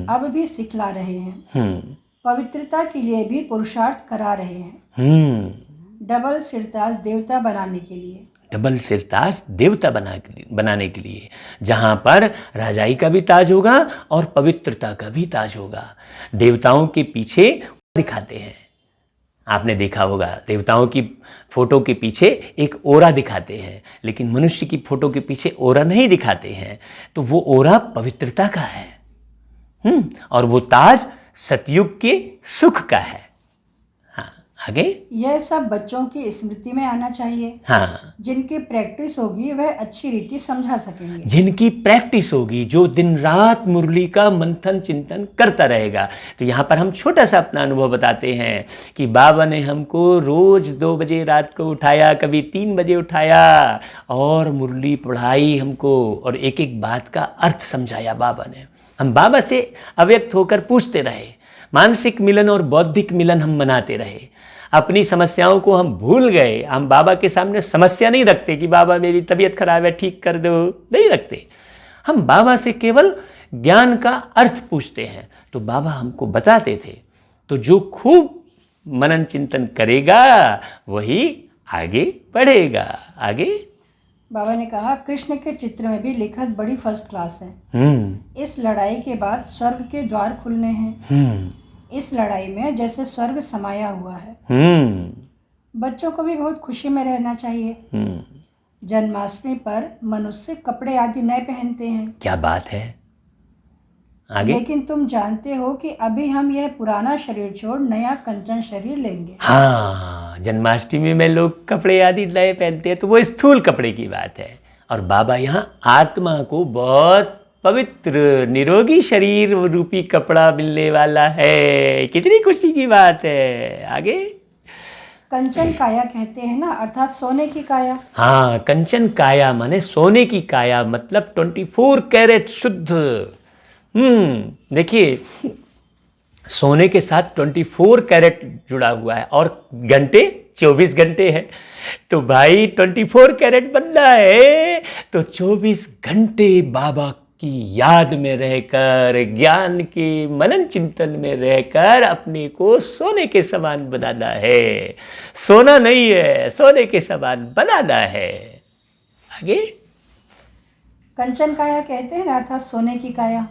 अब भी सिखला रहे हैं। पवित्रता के लिए भी पुरुषार्थ करा रहे हैं। डबल सिरताज देवता बनाने के लिए, डबल सिरताज देवता बनाने के लिए, जहां पर राजाई का भी ताज होगा और पवित्रता का भी ताज होगा। देवताओं के पीछे दिखाते हैं, आपने देखा होगा, देवताओं की फोटो के पीछे एक ओरा दिखाते हैं, लेकिन मनुष्य की फोटो के पीछे ओरा नहीं दिखाते हैं। तो वो ओरा पवित्रता का है, और वो ताज सतयुग के सुख का है। हाँ, आगे, यह सब बच्चों की स्मृति में आना चाहिए। हाँ, जिनकी प्रैक्टिस होगी वह अच्छी रीति समझा सकेंगे। जिनकी प्रैक्टिस होगी, जो दिन रात मुरली का मंथन चिंतन करता रहेगा। तो यहाँ पर हम छोटा सा अपना अनुभव बताते हैं कि बाबा ने हमको रोज 2 बजे रात को उठाया, कभी 3 बजे उठाया, और मुरली पढ़ाई हमको, और एक एक बात का अर्थ समझाया बाबा ने। हम बाबा से अव्यक्त होकर पूछते रहे, मानसिक मिलन और बौद्धिक मिलन हम मनाते रहे। अपनी समस्याओं को हम भूल गए। हम बाबा के सामने समस्या नहीं रखते कि बाबा मेरी तबीयत खराब है, ठीक कर दो, नहीं रखते। हम बाबा से केवल ज्ञान का अर्थ पूछते हैं, तो बाबा हमको बताते थे। तो जो खूब मनन चिंतन करेगा वही आगे बढ़ेगा। आगे, बाबा ने कहा, कृष्ण के चित्र में भी लिखत बड़ी फर्स्ट क्लास है। इस लड़ाई के बाद स्वर्ग के द्वार खुलने हैं। इस लड़ाई में जैसे स्वर्ग समाया हुआ है। बच्चों को भी बहुत खुशी में रहना चाहिए। जन्माष्टमी पर मनुष्य कपड़े आदि नए पहनते हैं। क्या बात है। आगे, लेकिन तुम जानते हो कि अभी हम यह पुराना शरीर छोड़ नया कंचन शरीर लेंगे। हाँ, जन्माष्टमी में लोग कपड़े आदि नए पहनते हैं, तो वो स्थूल कपड़े की बात है। और बाबा यहाँ आत्मा को बहुत पवित्र निरोगी शरीर रूपी कपड़ा मिलने वाला है। कितनी खुशी की बात है। आगे, कंचन काया कहते हैं ना, अर्थात सोने की काया। हाँ, कंचन काया माने सोने की काया, मतलब 24 कैरेट शुद्ध। देखिए, सोने के साथ 24 कैरेट जुड़ा हुआ है, और घंटे 24 घंटे है। तो भाई 24 कैरेट बनना है तो 24 घंटे बाबा की याद में रहकर, ज्ञान के मनन चिंतन में रहकर अपने को सोने के समान बनाना है। सोना नहीं है, सोने के समान बनाना है। आगे, कंचन काया कहते हैं ना, अर्थात सोने की काया।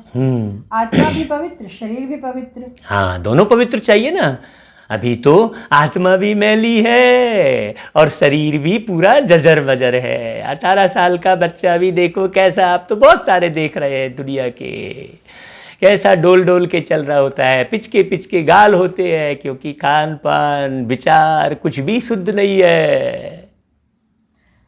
आत्मा भी पवित्र, शरीर भी पवित्र। हाँ, दोनों पवित्र चाहिए ना। अभी तो आत्मा भी मैली है और शरीर भी पूरा जजर बजर है। 18 साल का बच्चा भी देखो कैसा, आप तो बहुत सारे देख रहे हैं दुनिया के, कैसा डोल डोल के चल रहा होता है। पिचके पिचके गाल होते हैं, क्योंकि खान पान विचार कुछ भी शुद्ध नहीं है।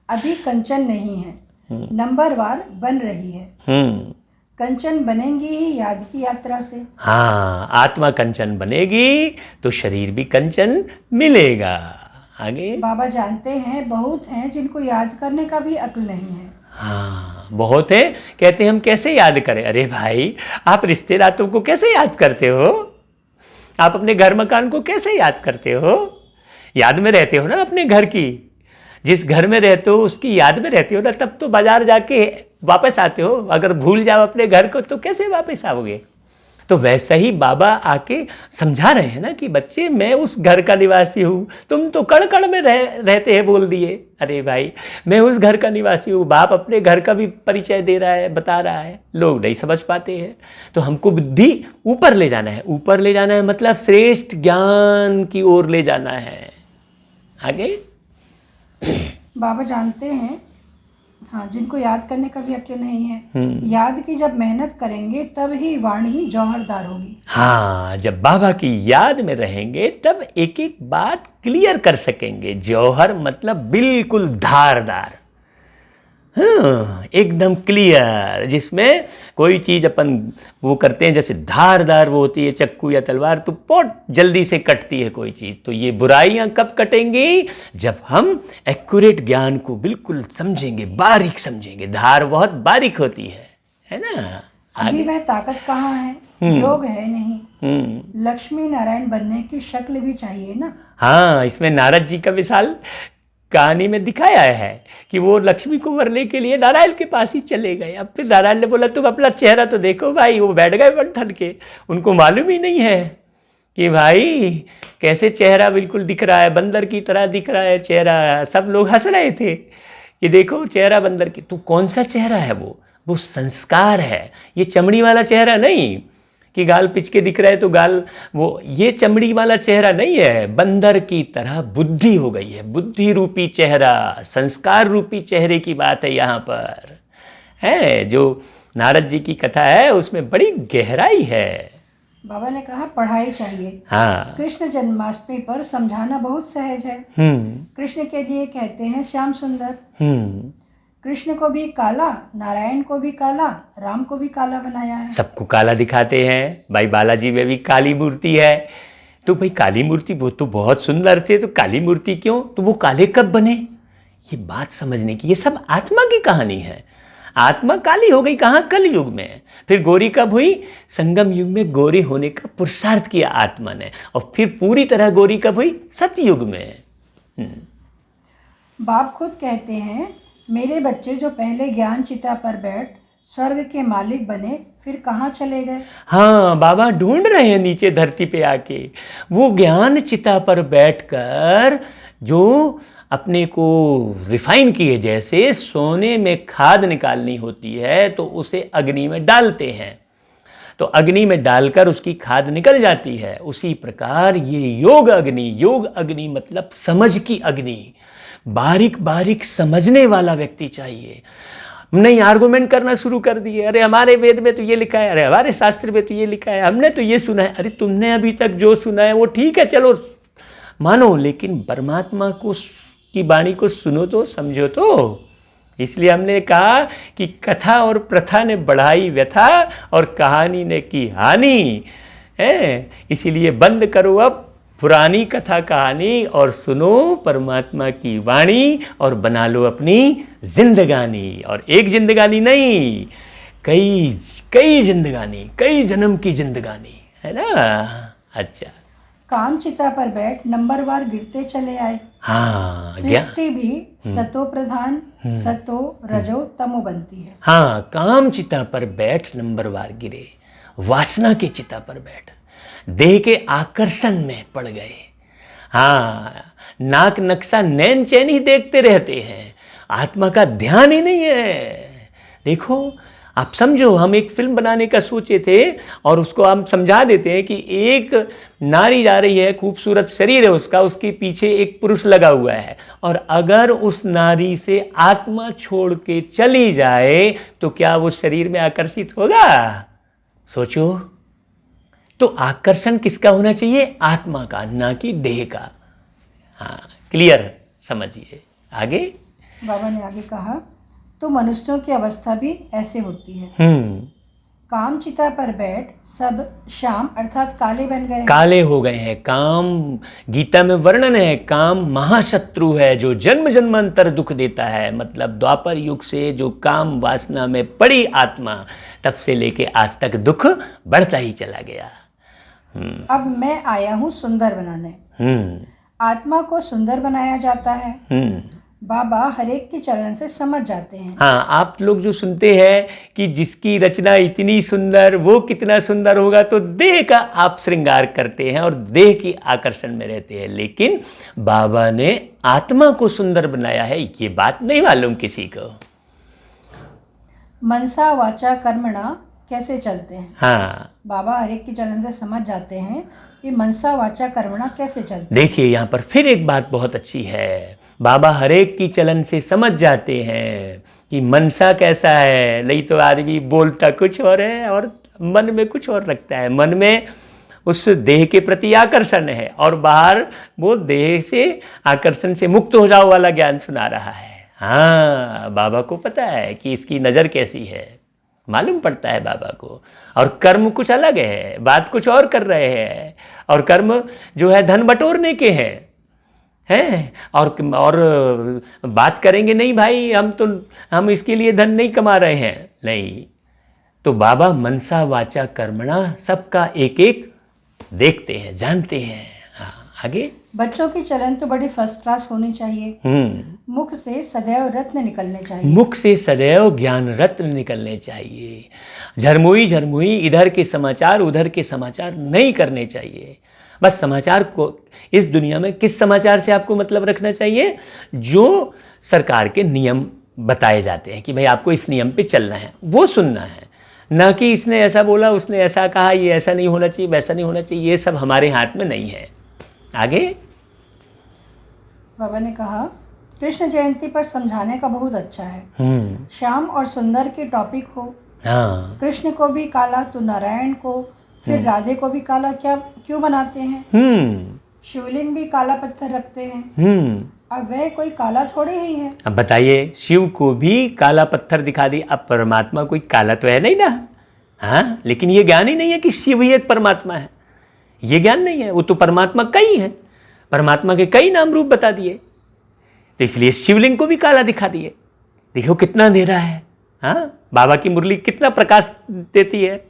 अभी कंचन नहीं है, नंबरवार बन रही है। कंचन बनेंगी ही याद की यात्रा से। हाँ, आत्मा कंचन बनेगी तो शरीर भी कंचन मिलेगा। आगे, बाबा जानते हैं बहुत हैं जिनको याद करने का भी अक्ल नहीं है। हाँ, बहुत है। कहते हैं हम कैसे याद करें। अरे भाई, आप रिश्ते नातों को कैसे याद करते हो? आप अपने घर मकान को कैसे याद करते हो? याद में रहते हो ना अपने घर की, जिस घर में रहते हो उसकी याद में रहते हो ना, तब तो बाजार जाके वापस आते हो। अगर भूल जाओ अपने घर को तो कैसे वापस आओगे। तो वैसा ही बाबा आके समझा रहे हैं ना कि बच्चे मैं उस घर का निवासी हूँ, तुम तो कण कण में रहते हैं बोल दिए। अरे भाई मैं उस घर का निवासी हूँ। बाप अपने घर का भी परिचय दे रहा है, बता रहा है, लोग नहीं समझ पाते हैं। तो हमको बुद्धि ऊपर ले जाना है। ऊपर ले जाना है मतलब श्रेष्ठ ज्ञान की ओर ले जाना है। आगे बाबा जानते हैं, हाँ, जिनको याद करने का भी अक्ल नहीं है, याद की जब मेहनत करेंगे तब ही वाणी जौहरदार होगी। हाँ, जब बाबा की याद में रहेंगे तब एक एक बात क्लियर कर सकेंगे। जौहर मतलब बिल्कुल धारदार, हाँ, एकदम क्लियर, जिसमें कोई चीज़ अपन वो करते हैं जैसे धारदार वो होती है चक्कू या तलवार, तो बहुत जल्दी से कटती है कोई चीज़। तो ये बुराइयां कब कटेंगी? जब हम एक्यूरेट ज्ञान को बिल्कुल समझेंगे, बारीक समझेंगे। धार बहुत बारीक होती है ना। अभी वह ताकत कहाँ है, योग है नहीं, लक्ष्मी नारायण बनने की शक्ल भी चाहिए ना। हाँ, इसमें नारद जी का मिसाल कहानी में दिखाया है कि वो लक्ष्मी को वरने के लिए नारायण के पास ही चले गए। अब फिर नारायण ने बोला तुम अपना चेहरा तो देखो भाई। वो बैठ गए बन ठन के, उनको मालूम ही नहीं है कि भाई कैसे चेहरा बिल्कुल दिख रहा है, बंदर की तरह दिख रहा है चेहरा। सब लोग हंस रहे थे कि देखो चेहरा बंदर की। तो कौन सा चेहरा है वो संस्कार है। ये चमड़ी वाला चेहरा नहीं कि गाल पिच के दिख रहा है तो गाल, वो ये चमड़ी वाला चेहरा नहीं है। बंदर की तरह बुद्धि हो गई है, बुद्धि रूपी चेहरा, संस्कार रूपी चेहरे की बात है यहाँ पर है। जो नारद जी की कथा है उसमें बड़ी गहराई है। बाबा ने कहा पढ़ाई चाहिए। हाँ, कृष्ण जन्माष्टमी पर समझाना बहुत सहज है। कृष्ण के लिए कहते हैं श्याम सुंदर। कृष्ण को भी काला, नारायण को भी काला, राम को भी काला बनाया है। सबको काला दिखाते हैं। भाई बालाजी में भी काली मूर्ति है। तो भाई काली मूर्ति वो तो बहुत सुंदर थे, तो काली मूर्ति क्यों? तो वो काले कब बने? ये बात समझने की, ये सब आत्मा की कहानी है। आत्मा काली हो गई कहाँ? कल युग में। फिर गोरी कब हुई? संगम युग में गोरी होने का पुरुषार्थ किया आत्मा ने। और फिर पूरी तरह गोरी कब हुई? सतयुग में। बाप खुद कहते हैं मेरे बच्चे जो पहले ज्ञान चिता पर बैठ स्वर्ग के मालिक बने, फिर कहाँ चले गए? हाँ, बाबा ढूंढ रहे हैं नीचे धरती पे आके। वो ज्ञान चिता पर बैठकर जो अपने को रिफाइन किए, जैसे सोने में खाद निकालनी होती है तो उसे अग्नि में डालते हैं, तो अग्नि में डालकर उसकी खाद निकल जाती है। उसी प्रकार ये योग अग्नि मतलब समझ की अग्नि। बारीक बारीक समझने वाला व्यक्ति चाहिए। नहीं आर्गुमेंट करना शुरू कर दिए, अरे हमारे वेद में तो ये लिखा है, अरे हमारे शास्त्र में तो ये लिखा है, हमने तो ये सुना है। अरे तुमने अभी तक जो सुना है वो ठीक है, चलो मानो, लेकिन परमात्मा को की वाणी को सुनो तो, समझो तो। इसलिए हमने कहा कि कथा और प्रथा ने बढ़ाई व्यथा और कहानी ने की हानि है। इसीलिए बंद करो अब पुरानी कथा कहानी और सुनो परमात्मा की वाणी और बना लो अपनी जिंदगानी। और एक जिंदगानी नहीं, कई जिंदगानी, कई जन्म की जिंदगानी है ना। अच्छा, काम चिता पर बैठ नंबरवार गिरते चले आए। हाँ, सृष्टि भी सतो प्रधान, सतो रजो तमो बनती है। हाँ, काम चिता पर बैठ नंबरवार गिरे, वासना की चिता पर बैठ देह के आकर्षण में पड़ गए। हाँ, नाक नक्शा नैन चैन ही देखते रहते हैं, आत्मा का ध्यान ही नहीं है। देखो आप समझो, हम एक फिल्म बनाने का सोचे थे और उसको हम समझा देते हैं कि एक नारी जा रही है, खूबसूरत शरीर है उसका, उसके पीछे एक पुरुष लगा हुआ है, और अगर उस नारी से आत्मा छोड़ के चली जाए तो क्या वो शरीर में आकर्षित होगा? सोचो। तो आकर्षण किसका होना चाहिए? आत्मा का, ना कि देह का। हाँ, क्लियर समझिए। आगे बाबा ने आगे कहा तो मनुष्यों की अवस्था भी ऐसे होती है। काम चिता पर बैठ सब श्याम अर्थात काले बन गए, काले हो गए हैं। काम, गीता में वर्णन है, काम महाशत्रु है जो जन्म जन्मांतर दुख देता है। मतलब द्वापर युग से जो काम वासना में पड़ी आत्मा, तब से लेके आज तक दुख बढ़ता ही चला गया। अब मैं आया हूँ सुंदर बनाने। आत्मा को सुंदर बनाया जाता है। बाबा हर एक के चलन से समझ जाते हैं। हाँ, आप लोग जो सुनते हैं कि जिसकी रचना इतनी सुंदर वो कितना सुंदर होगा, तो देह का आप श्रृंगार करते हैं और देह की आकर्षण में रहते हैं, लेकिन बाबा ने आत्मा को सुंदर बनाया है, ये बात नहीं मालूम किसी को। मनसा वाचा कर्मणा कैसे चलते हैं? हाँ, बाबा हर एक के चलन से समझ जाते हैं कि मनसा वाचा कर्मणा कैसे चलते हैं। देखिए यहाँ पर फिर एक बात बहुत अच्छी है, बाबा हरेक की चलन से समझ जाते हैं कि मनसा कैसा है। नहीं तो आदमी बोलता कुछ और है और मन में कुछ और रखता है। मन में उस देह के प्रति आकर्षण है और बाहर वो देह से आकर्षण से मुक्त हो जाओ वाला ज्ञान सुना रहा है। हाँ, बाबा को पता है कि इसकी नज़र कैसी है, मालूम पड़ता है बाबा को। और कर्म कुछ अलग है, बात कुछ और कर रहे हैं, और कर्म जो है धन बटोरने के हैं और बात करेंगे नहीं भाई हम इसके लिए धन नहीं कमा रहे हैं, नहीं। तो बाबा मनसा वाचा कर्मणा सबका एक एक देखते हैं, जानते हैं। हाँ, आगे बच्चों की चलन तो बड़ी फर्स्ट क्लास होनी चाहिए। मुख से सदैव रत्न निकलने चाहिए। मुख से सदैव ज्ञान रत्न निकलने चाहिए। झरमुई झरमुई इधर के समाचार उधर के समाचार नहीं करने चाहिए। बस समाचार को इस दुनिया में किस समाचार से आपको मतलब रखना चाहिए? जो सरकार के नियम बताए जाते हैं कि भाई आपको इस नियम पे चलना है, वो सुनना है, ना कि इसने ऐसा बोला, उसने ऐसा कहा, ये ऐसा नहीं होना चाहिए, वैसा नहीं होना चाहिए। ये सब हमारे हाथ में नहीं है। आगे बाबा ने कहा, कृष्ण जयंती पर समझाने का बहुत अच्छा है। श्याम और सुंदर के टॉपिक हो। हाँ, कृष्ण को भी काला तो नारायण को, फिर राधे को भी काला क्यों बनाते हैं? शिवलिंग भी काला पत्थर रखते हैं। अब वह कोई काला थोड़े ही है। अब बताइए, शिव को भी काला पत्थर दिखा दी, अब परमात्मा कोई काला तो है नहीं ना। हाँ, लेकिन ये ज्ञान ही नहीं है कि शिव ही एक परमात्मा है। ये ज्ञान नहीं है। वो तो परमात्मा कई है, परमात्मा के कई नाम रूप बता दिए, तो इसलिए शिवलिंग को भी काला दिखा दिए। देखो कितना अंधेरा है। हाँ, बाबा की मुरली कितना प्रकाश देती है।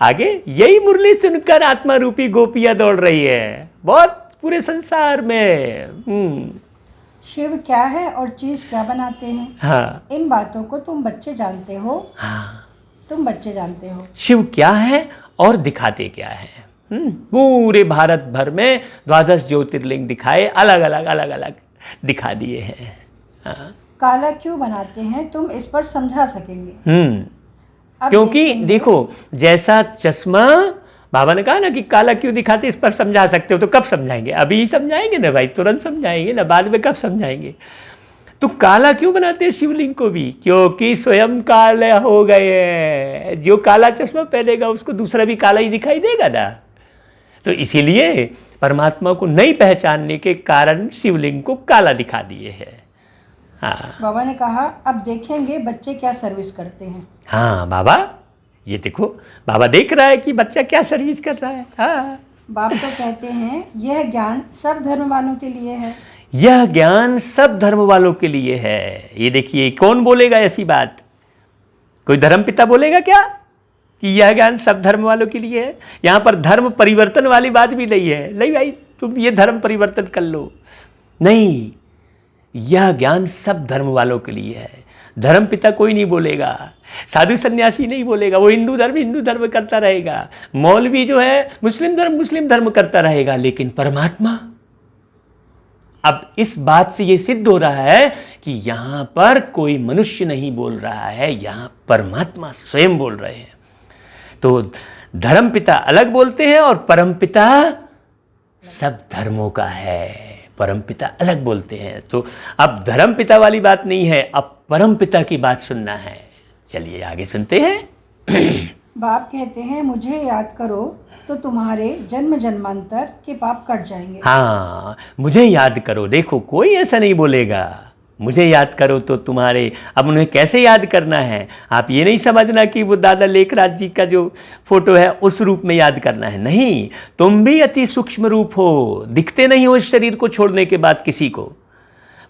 आगे यही मुरली सुनकर आत्मा रूपी गोपियां दौड़ रही है बहुत पूरे संसार में। शिव क्या है और चीज क्या बनाते हैं? हाँ, इन बातों को तुम बच्चे जानते हो। हाँ, तुम बच्चे जानते हो। शिव क्या है और दिखाते क्या है। पूरे भारत भर में 12 ज्योतिर्लिंग दिखाए, अलग अलग दिखा दिए हैं। हाँ। काला क्यों बनाते हैं तुम इस पर समझा सकेंगे? क्योंकि देखो, जैसा चश्मा बाबा ने कहा ना कि काला क्यों दिखाते, इस पर समझा सकते हो। तो कब समझाएंगे? अभी ही समझाएंगे ना भाई, तुरंत समझाएंगे ना, बाद में कब समझाएंगे? तो काला क्यों बनाते हैं शिवलिंग को भी? क्योंकि स्वयं काले हो गए हैं। जो काला चश्मा पहनेगा उसको दूसरा भी काला ही दिखाई देगा ना। तो इसीलिए परमात्मा को नहीं पहचानने के कारण शिवलिंग को काला दिखा दिए हैं। हाँ, बाबा ने कहा, अब देखेंगे बच्चे क्या सर्विस करते हैं। हाँ बाबा, ये देखो बाबा देख रहा है कि बच्चा क्या सर्विस कर रहा है। हाँ, बाप तो कहते हैं यह ज्ञान सब धर्म वालों के लिए है। यह ज्ञान सब धर्म वालों के लिए है। ये देखिए, कौन बोलेगा ऐसी बात? कोई धर्मपिता बोलेगा क्या कि यह ज्ञान सब धर्म वालों के लिए है? यहाँ पर धर्म परिवर्तन वाली बात भी नहीं है। नहीं भाई, तुम ये धर्म परिवर्तन कर लो, नहीं, यह ज्ञान सब धर्म वालों के लिए है। धर्मपिता कोई नहीं बोलेगा, साधु सन्यासी नहीं बोलेगा, वो हिंदू धर्म करता रहेगा, मौलवी जो है मुस्लिम धर्म करता रहेगा, लेकिन परमात्मा, अब इस बात से ये सिद्ध हो रहा है कि यहाँ पर कोई मनुष्य नहीं बोल रहा है, यहाँ परमात्मा स्वयं बोल रहे हैं। तो धर्मपिता अलग बोलते हैं और परमपिता सब धर्मों का है। परमपिता अलग बोलते हैं। तो अब धर्मपिता वाली बात नहीं है, अब परमपिता की बात सुनना है। चलिए आगे सुनते हैं। बाप कहते हैं, मुझे याद करो तो तुम्हारे जन्म जन्मांतर के पाप कट जाएंगे। हाँ, मुझे याद करो। देखो, कोई ऐसा नहीं बोलेगा मुझे याद करो तो तुम्हारे, अब उन्हें कैसे याद करना है? आप ये नहीं समझना कि वो दादा लेखराज जी का जो फोटो है उस रूप में याद करना है, नहीं। तुम भी अति सूक्ष्म रूप हो, दिखते नहीं हो इस शरीर को छोड़ने के बाद किसी को।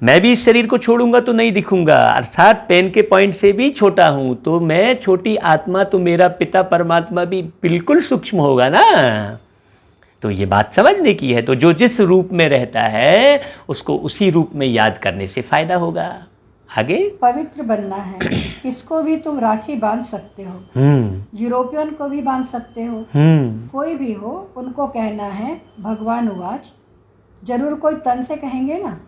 मैं भी इस शरीर को छोड़ूंगा तो नहीं दिखूंगा, अर्थात पेन के पॉइंट से भी छोटा हूं। तो मैं छोटी आत्मा, तो मेरा पिता परमात्मा भी बिल्कुल सूक्ष्म होगा ना। तो ये बात समझने की है। तो जो जिस रूप में रहता है उसको उसी रूप में याद करने से फायदा होगा। आगे, पवित्र बनना है। किसको भी तुम राखी बांध सकते हो, यूरोपियन को भी बांध सकते हो, कोई भी हो, उनको कहना है भगवान उवाच। जरूर कोई तन से कहेंगे ना।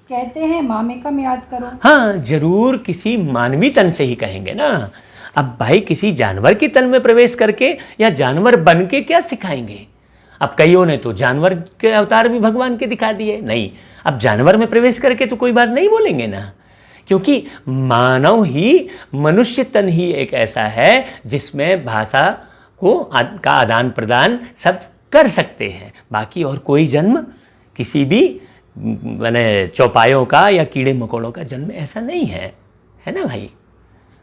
कहते हैं मामेकम याद करो। हाँ, जरूर किसी मानवी तन से ही कहेंगे ना। अब भाई किसी जानवर की तन में प्रवेश करके या जानवर बन के क्या सिखाएंगे? अब कईयों ने तो जानवर के अवतार भी भगवान के दिखा दिए। नहीं, अब जानवर में प्रवेश करके तो कोई बात नहीं बोलेंगे ना, क्योंकि मानव ही, मनुष्य तन ही एक ऐसा है जिसमें भाषा का आदान प्रदान सब कर सकते हैं। बाकी और कोई जन्म किसी भी माने चौपायों का या कीड़े मकोड़ों का जन्म ऐसा नहीं है, है ना भाई।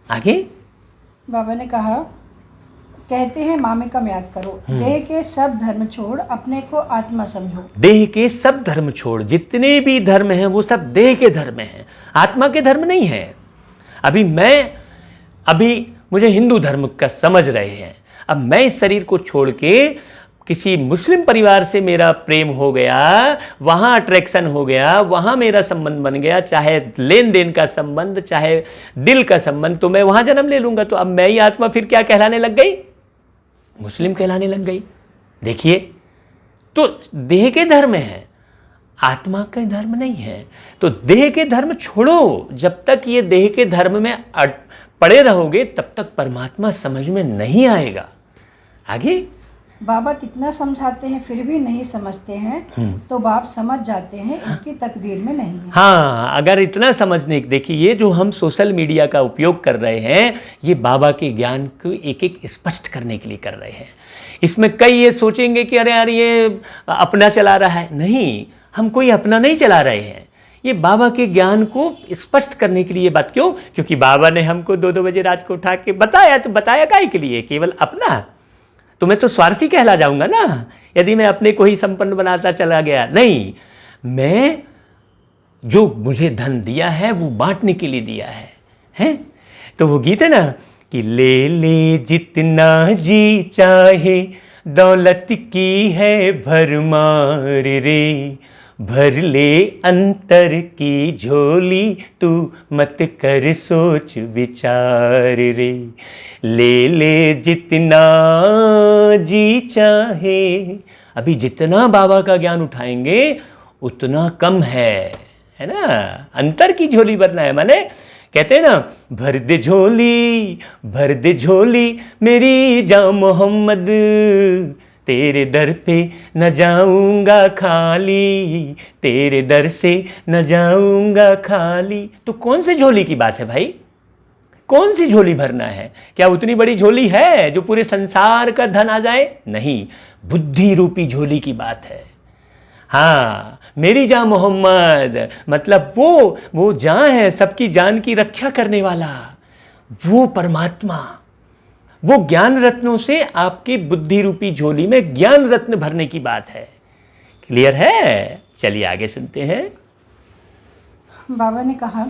आगे बाबा ने कहा, कहते हैं मामेकम याद करो। देह के सब धर्म छोड़ अपने को आत्मा समझो। देह के सब धर्म छोड़, जितने भी धर्म हैं वो सब देह के धर्म हैं, आत्मा के धर्म नहीं है। अभी मुझे हिंदू धर्म का समझ रहे हैं, अब मैं इस शरीर को छोड़ के किसी मुस्लिम परिवार से मेरा प्रेम हो गया, वहाँ अट्रैक्शन हो गया, वहाँ मेरा संबंध बन गया, चाहे लेन देन का संबंध, चाहे दिल का संबंध, तो मैं वहाँ जन्म ले लूँगा। तो अब मैं ही आत्मा फिर क्या कहलाने लग गई? मुस्लिम कहलाने लग गई। देखिए, तो देह के धर्म है, आत्मा का धर्म नहीं है। तो देह के धर्म छोड़ो। जब तक ये देह के धर्म में पड़े रहोगे तब तक परमात्मा समझ में नहीं आएगा। आगे, बाबा कितना समझाते हैं फिर भी नहीं समझते हैं, तो बाप समझ जाते हैं इनकी तकदीर में नहीं है। हाँ, अगर इतना समझने, देखिए ये जो हम सोशल मीडिया का उपयोग कर रहे हैं, ये बाबा के ज्ञान को एक एक स्पष्ट करने के लिए कर रहे हैं। इसमें कई ये सोचेंगे कि अरे यार ये अपना चला रहा है। नहीं, हम कोई अपना नहीं चला रहे हैं, ये बाबा के ज्ञान को स्पष्ट करने के लिए बात। क्यों? क्योंकि बाबा ने हमको 2-2 बजे रात को उठा के बताया, तो बताया काहे के लिए? केवल अपना? तो मैं तो स्वार्थी कहला जाऊंगा ना यदि मैं अपने को ही संपन्न बनाता चला गया। नहीं, मैं जो मुझे धन दिया है वो बांटने के लिए दिया है? तो वो गीत है ना कि ले ले जितना जी चाहे, दौलत की है भरमार रे, भर ले अंतर की झोली, तू मत कर सोच विचार रे। ले ले जितना जी चाहे। अभी जितना बाबा का ज्ञान उठाएंगे उतना कम है ना। अंतर की झोली भरना है, माने कहते हैं ना, भर दे झोली, भर दे झोली मेरी जा मोहम्मद, तेरे दर पे न जाऊंगा खाली, तेरे दर से न जाऊंगा खाली। तो कौन सी झोली की बात है भाई? कौन सी झोली भरना है? क्या उतनी बड़ी झोली है जो पूरे संसार का धन आ जाए? नहीं, बुद्धि रूपी झोली की बात है। हाँ, मेरी जान मोहम्मद, मतलब वो जान है, सबकी जान की रक्षा करने वाला, वो परमात्मा। वो ज्ञान रत्नों से आपकी बुद्धि रूपी झोली में ज्ञान रत्न भरने की बात है। क्लियर है? चलिए आगे सुनते हैं। बाबा ने कहा,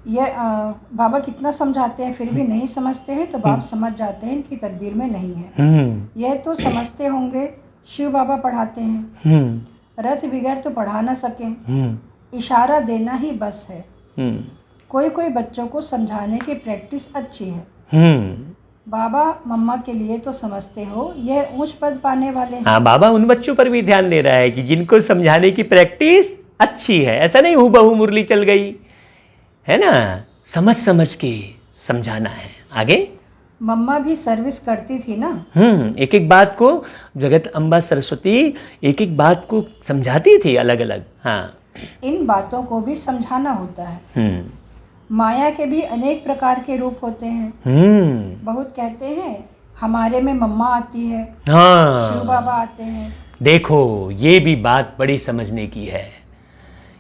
बाबा कितना समझाते हैं फिर भी नहीं समझते हैं, तो बाप समझ जाते हैं इनकी तकदीर में नहीं है। यह तो समझते होंगे शिव बाबा पढ़ाते हैं, रथ बगैर तो पढ़ा ना सके, इशारा देना ही बस है। कोई कोई बच्चों को समझाने की प्रैक्टिस अच्छी है। बाबा मम्मा के लिए तो समझते हो यह ऊंच पद पाने वाले हैं। हाँ, बाबा उन बच्चों पर भी ध्यान दे रहा है कि जिनको समझाने की प्रैक्टिस अच्छी है। ऐसा नहीं हूबहू मुरली चल गई, है ना, समझ समझ के समझाना है। आगे, मम्मा भी सर्विस करती थी ना। एक एक बात को जगत अम्बा सरस्वती एक एक बात को समझाती थी अलग अलग। हाँ, इन बातों को भी समझाना होता है। माया के भी अनेक प्रकार के रूप होते हैं। बहुत कहते हैं हमारे में मम्मा आती है, हाँ, शिव बाबा आते हैं। देखो, ये भी बात बड़ी समझने की है।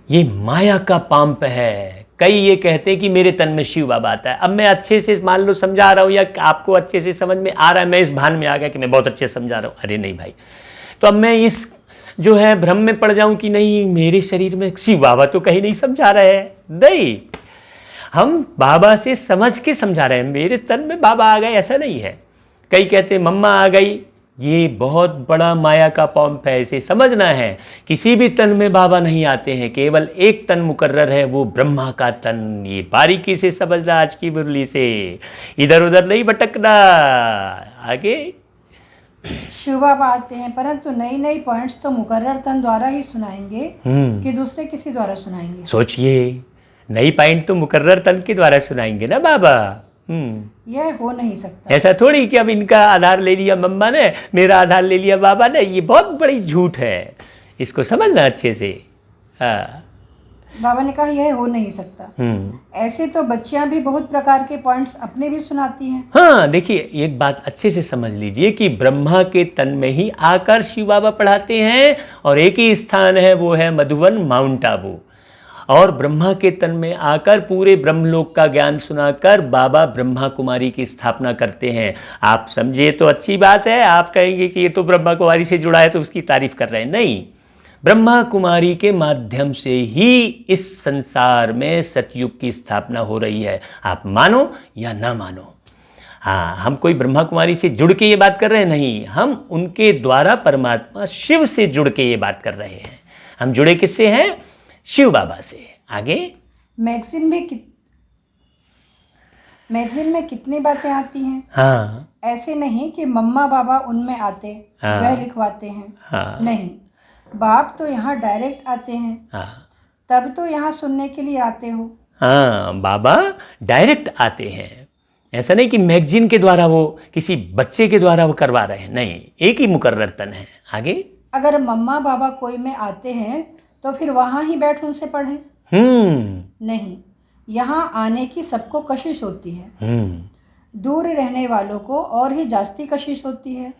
ये माया का पांप है। कई ये कहते हैं कि मेरे तन में शिव बाबा आता है। अब मैं अच्छे से मान लो समझा रहा हूँ या आपको अच्छे से समझ में आ रहा है, मैं इस भान में आ गया कि मैं बहुत अच्छे से समझा रहा हूँ। अरे नहीं भाई, तो अब मैं इस जो है भ्रम में पड़ जाऊं कि नहीं मेरे शरीर में शिव बाबा तो कहीं नहीं समझा रहे हैं। नहीं, हम बाबा से समझ के समझा रहे हैं। मेरे तन में बाबा आ गए ऐसा नहीं है। कई कहते हैं मम्मा आ गई, ये बहुत बड़ा माया का पंप है, इसे समझना है। किसी भी तन में बाबा नहीं आते हैं, केवल एक तन मुकर्रर है, वो ब्रह्मा का तन। ये बारीकी से समझना आज की मुरली से, इधर उधर नहीं भटकना। आगे शिव बाबा आते हैं, परंतु नई नई पॉइंट्स तो मुकर्रर तन द्वारा ही सुनाएंगे कि दूसरे किसी द्वारा सुनाएंगे। सोचिए, नई पॉइंट तो मुकर्रर तन के द्वारा सुनाएंगे ना बाबा। यह हो नहीं सकता। ऐसा थोड़ी कि अब इनका आधार ले लिया मम्मा ने, मेरा आधार ले लिया बाबा ने, ये बहुत बड़ी झूठ है, इसको समझना अच्छे से। हाँ, बाबा ने कहा यह हो नहीं सकता। ऐसे तो बच्चियां भी बहुत प्रकार के पॉइंट्स अपने भी सुनाती हैं। हाँ, देखिए एक बात अच्छे से समझ लीजिए कि ब्रह्मा के तन में ही आकर शिव बाबा पढ़ाते हैं, और एक ही स्थान है, वो है मधुबन, माउंट आबू। और ब्रह्मा के तन में आकर पूरे ब्रह्मलोक का ज्ञान सुनाकर बाबा ब्रह्मा कुमारी की स्थापना करते हैं। आप समझे तो अच्छी बात है, आप कहेंगे कि ये तो ब्रह्मा कुमारी से जुड़ा है तो उसकी तारीफ कर रहे हैं। नहीं, ब्रह्मा कुमारी के माध्यम से ही इस संसार में सतयुग की स्थापना हो रही है, आप मानो या ना मानो। हाँ, हम कोई ब्रह्मा कुमारी से जुड़ के ये बात कर रहे हैं, नहीं, हम उनके द्वारा परमात्मा शिव से जुड़ के ये बात कर रहे हैं। हम जुड़े किससे हैं? शिव बाबा से। आगे मैगजीन में कितनी बातें आती हैं। हाँ, ऐसे नहीं कि मम्मा बाबा उनमें आते, हाँ, वह लिखवाते हैं। हाँ, नहीं, बाप तो यहाँ डायरेक्ट आते हैं। हाँ, तब तो यहाँ सुनने के लिए आते हो। हाँ, बाबा डायरेक्ट आते हैं। ऐसा नहीं कि मैगजीन के द्वारा वो किसी बच्चे के द्वारा वो करवा रहे हैं, नहीं, एक ही मुकर्रर तन है। आगे अगर मम्मा बाबा कोई में आते हैं तो फिर वहाँ ही बैठ उनसे पढ़ें। नहीं, यहाँ आने की सबको कशिश होती है। दूर रहने वालों को और ही जास्ती कशिश होती है।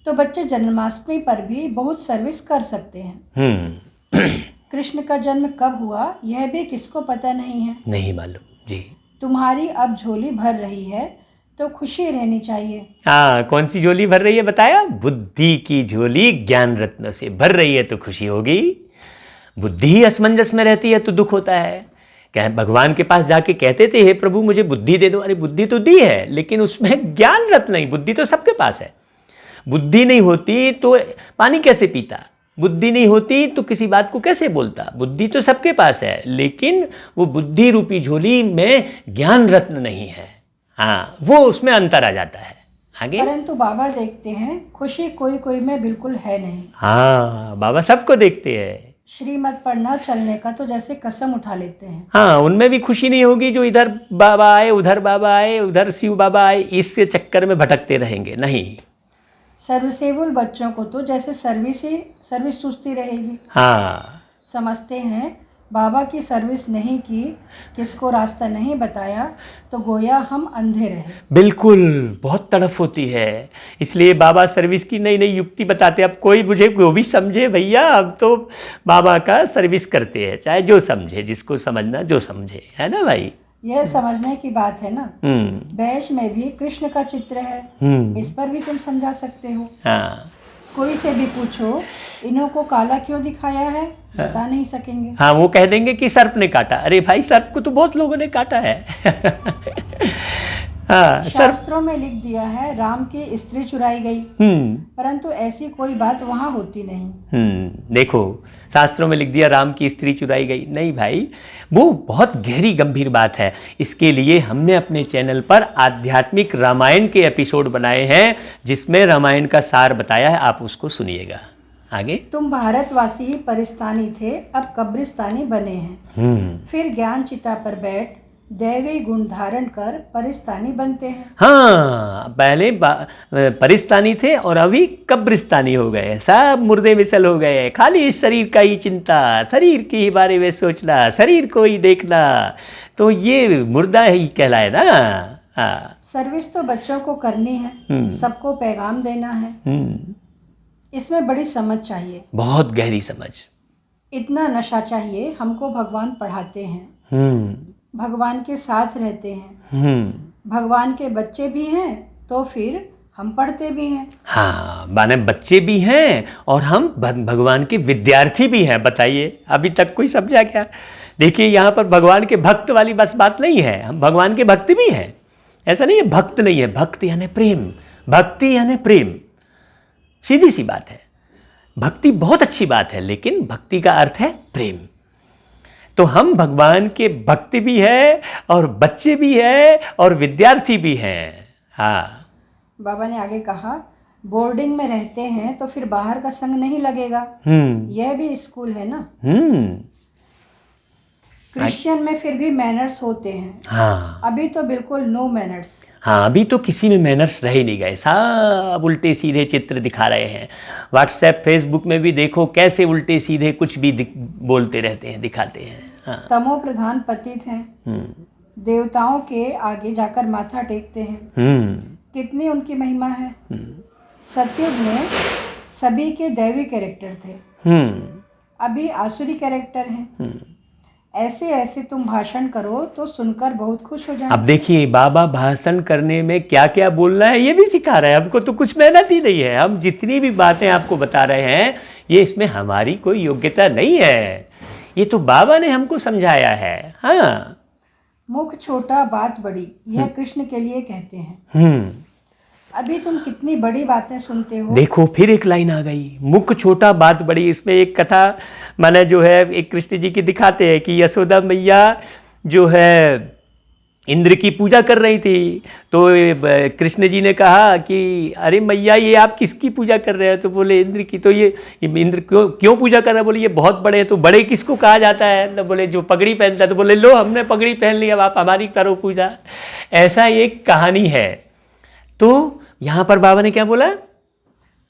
तो बच्चे जन्माष्टमी पर भी बहुत सर्विस कर सकते हैं। कृष्ण का जन्म कब हुआ यह भी किसको पता नहीं है। नहीं मालूम जी। तुम्हारी अब झोली भर रही है तो खुशी रहनी चाहिए। हाँ, कौन सी झोली भर रही है बताया? बुद्धि की झोली ज्ञान रत्न से भर रही है तो खुशी होगी। बुद्धि ही असमंजस में रहती है तो दुख होता है। क्या भगवान के पास जाके कहते थे, हे प्रभु मुझे बुद्धि दे दो। अरे बुद्धि तो दी है, लेकिन उसमें ज्ञान रत्न नहीं। बुद्धि तो सबके पास है। बुद्धि नहीं होती तो पानी कैसे पीता? बुद्धि नहीं होती तो किसी बात को कैसे बोलता? बुद्धि तो सबके पास है, लेकिन वो बुद्धि रूपी झोली में ज्ञान रत्न नहीं है। हाँ, वो उसमें अंतर आ जाता है। आगे परंतु बाबा देखते हैं खुशी कोई कोई में बिल्कुल है नहीं। हाँ, बाबा सबको देखते हैं। श्रीमत पर न चलने का तो जैसे कसम उठा लेते हैं। हाँ, उनमें भी खुशी नहीं होगी जो इधर बाबा आए, उधर बाबा आए, उधर शिव बाबा आए, इसके चक्कर में भटकते रहेंगे। नहीं, सर्विसेबल बच्चों को तो जैसे सर्विस सुस्ती रहेगी। हाँ, समझते हैं बाबा की सर्विस नहीं की, किसको रास्ता नहीं बताया तो गोया हम अंधे रहे। बिल्कुल, बहुत तड़फ होती है, इसलिए बाबा सर्विस की नई नई युक्ति बताते हैं। अब कोई मुझे वो भी समझे भैया, अब तो बाबा का सर्विस करते हैं, चाहे जो समझे, जिसको समझना जो समझे, है ना भाई। यह समझने की बात है ना। बैश में भी कृष्ण का चित्र है, इस पर भी तुम समझा सकते हो। हाँ, कोई से भी पूछो इन्हों को काला क्यों दिखाया है, बता नहीं सकेंगे। हाँ, वो कह देंगे कि सर्प ने काटा। अरे भाई, सर्प को तो बहुत लोगों ने काटा है। हाँ, शास्त्रों में लिख दिया है राम की स्त्री चुराई गई, परंतु ऐसी कोई बात वहाँ होती नहीं। देखो, शास्त्रों में लिख दिया राम की स्त्री चुराई गई, नहीं भाई, वो बहुत गहरी गंभीर बात है। इसके लिए हमने अपने चैनल पर आध्यात्मिक रामायण के एपिसोड बनाए हैं, जिसमें रामायण का सार बताया है, आप उसको सुनिएगा। आगे तुम भारतवासी ही परिस्तानी थे, अब कब्रिस्तानी बने हैं। फिर ज्ञान चिता पर बैठ दैवी गुण धारण कर परिस्तानी बनते हैं। हाँ, पहले परिस्तानी थे और अभी कब्रिस्तानी हो गए, सब मुर्दे मिसल हो गए। खाली इस शरीर का ही चिंता, शरीर के ही बारे में सोचना, शरीर को ही देखना, तो ये मुर्दा ही कहलाए ना। हाँ, सर्विस तो बच्चों को करनी है, सबको पैगाम देना है। इसमें बड़ी समझ चाहिए, बहुत गहरी समझ। इतना नशा चाहिए। हमको भगवान पढ़ाते हैं, भगवान के साथ रहते हैं, भगवान के बच्चे भी हैं तो फिर हम पढ़ते भी हैं। हाँ, माने बच्चे भी हैं और हम भगवान के विद्यार्थी भी हैं। बताइए, अभी तक कोई समझा क्या? देखिए, यहाँ पर भगवान के भक्त वाली बस बात नहीं है, हम भगवान के भक्त भी हैं। ऐसा नहीं है भक्त नहीं है, भक्त यानी प्रेम, भक्ति यानी प्रेम, सीधी सी बात है। भक्ति बहुत अच्छी बात है, लेकिन भक्ति का अर्थ है प्रेम। तो हम भगवान के भक्त भी है और बच्चे भी है और विद्यार्थी भी हैं। हाँ, बाबा ने आगे कहा, बोर्डिंग में रहते हैं तो फिर बाहर का संग नहीं लगेगा। यह भी स्कूल है ना। क्रिश्चियन में फिर भी मैनर्स होते हैं। हाँ, अभी तो बिल्कुल नो मैनर्स। हाँ, अभी तो किसी में मैनर्स रह ही नहीं गए, सब उल्टे सीधे चित्र दिखा रहे हैं। व्हाट्सएप फेसबुक में भी देखो कैसे उल्टे सीधे कुछ भी बोलते रहते हैं, दिखाते हैं। हाँ। तमो प्रधान पतित हैं, देवताओं के आगे जाकर माथा टेकते हैं। कितनी उनकी महिमा है। सतयुग में सभी के दैवी कैरेक्टर थे, अभी आसुरी कैरेक्टर हैं। ऐसे ऐसे तुम भाषण करो तो सुनकर बहुत खुश हो जाए। अब देखिए, बाबा भाषण करने में क्या क्या बोलना है ये भी सिखा रहे हैं। हमको तो कुछ मेहनत ही नहीं है। हम जितनी भी बातें आपको बता रहे हैं, ये इसमें हमारी कोई योग्यता नहीं है, ये तो बाबा ने हमको समझाया है। हाँ, मुख छोटा बात बड़ी, यह कृष्ण के लिए कहते हैं। अभी तुम कितनी बड़ी बातें सुनते हो। देखो, फिर एक लाइन आ गई, मुख छोटा बात बड़ी। इसमें एक कथा माने जो है एक कृष्ण जी की दिखाते हैं कि यशोदा मैया जो है इंद्र की पूजा कर रही थी, तो कृष्ण जी ने कहा कि अरे मैया, ये आप किसकी पूजा कर रहे हैं? तो बोले इंद्र की। तो ये इंद्र क्यों पूजा कर रहे हैं? बोले ये बहुत बड़े हैं। तो बड़े किसको कहा जाता है? तो बोले जो पगड़ी पहनता है। तो बोले लो, हमने पगड़ी पहन ली, अब आप हमारी करो पूजा। ऐसा एक कहानी है। तो यहाँ पर बाबा ने क्या बोला?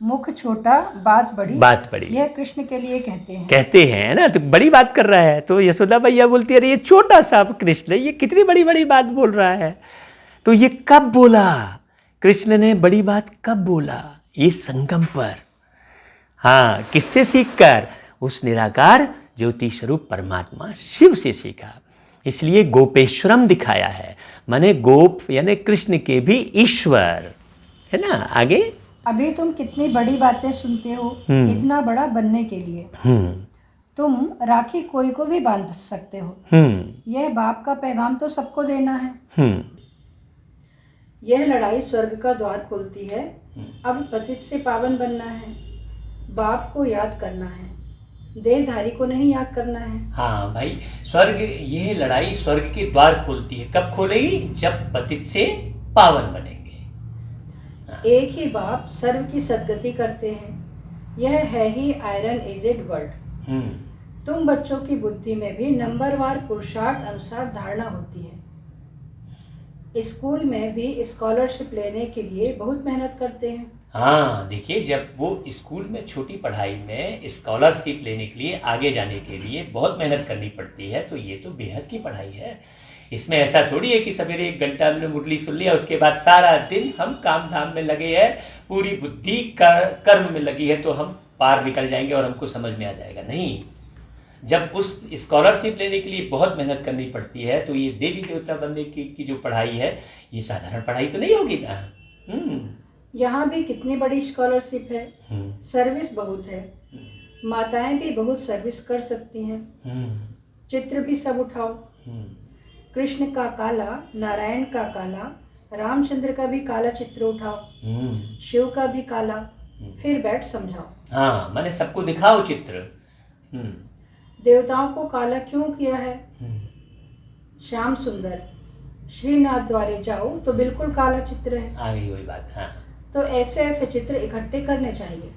मुख छोटा बात बड़ी, यह कृष्ण के लिए कहते हैं है ना। तो बड़ी बात कर रहा है। तो यशोदा मैया बोलती है, अरे ये छोटा सा कृष्ण, ये कितनी बड़ी बड़ी बात बोल रहा है। तो ये कब बोला कृष्ण ने? बड़ी बात कब बोला? ये संगम पर। हाँ, किससे सीखकर? उस निराकार ज्योति स्वरूप परमात्मा शिव से सीखा। इसलिए गोपेश्वरम दिखाया है, माने गोप यानी कृष्ण के भी ईश्वर, है ना। आगे, अभी तुम कितनी बड़ी बातें सुनते हो इतना बड़ा बनने के लिए। तुम राखी कोई को भी बांध सकते हो। यह बाप का पैगाम तो सबको देना है। यह लड़ाई स्वर्ग का द्वार खोलती है। अब पतित से पावन बनना है, बाप को याद करना है, देहधारी को नहीं याद करना है। हाँ भाई, स्वर्ग, यह लड़ाई स्वर्ग के द्वार खोलती है। कब खोलेगी? जब पतित से पावन बनेंगे। एक ही बाप सर्व की सदगति करते हैं। यह है ही आयरन एजेड वर्ल्ड। तुम बच्चों की बुद्धि में भी नंबरवार पुरुषार्थ अनुसार धारणा होती है। स्कूल में भी स्कॉलरशिप लेने के लिए बहुत मेहनत करते हैं। हाँ, देखिए, जब वो स्कूल में छोटी पढ़ाई में स्कॉलरशिप लेने के लिए, आगे जाने के लिए बहुत मेहनत करनी पड़ती है, तो ये तो बेहद की पढ़ाई है। इसमें ऐसा थोड़ी है कि सवेरे 1 घंटा हमने मुरली सुन लिया, उसके बाद सारा दिन हम काम धाम में लगे हैं, पूरी बुद्धि कर्म में लगी है, तो हम पार निकल जाएंगे और हमको समझ में आ जाएगा। नहीं, जब उस स्कॉलरशिप लेने के लिए बहुत मेहनत करनी पड़ती है, तो ये देवी देवता बनने की जो पढ़ाई है, ये साधारण पढ़ाई तो नहीं होगी ना। यहाँ भी कितनी बड़ी स्कॉलरशिप है। सर्विस बहुत है, माताएं भी बहुत सर्विस कर सकती हैं। चित्र भी सब उठाओ, कृष्ण का काला, नारायण का काला, रामचंद्र का भी काला चित्र उठाओ, शिव का भी काला, फिर बैठ समझाओ। हाँ, मैंने सबको दिखाओ चित्र। देवताओं को काला क्यों किया है? श्याम सुंदर, श्रीनाथ द्वारे जाओ तो बिल्कुल काला चित्र है। आ गई वही बात। हाँ, तो ऐसे ऐसे चित्र इकट्ठे करने चाहिए,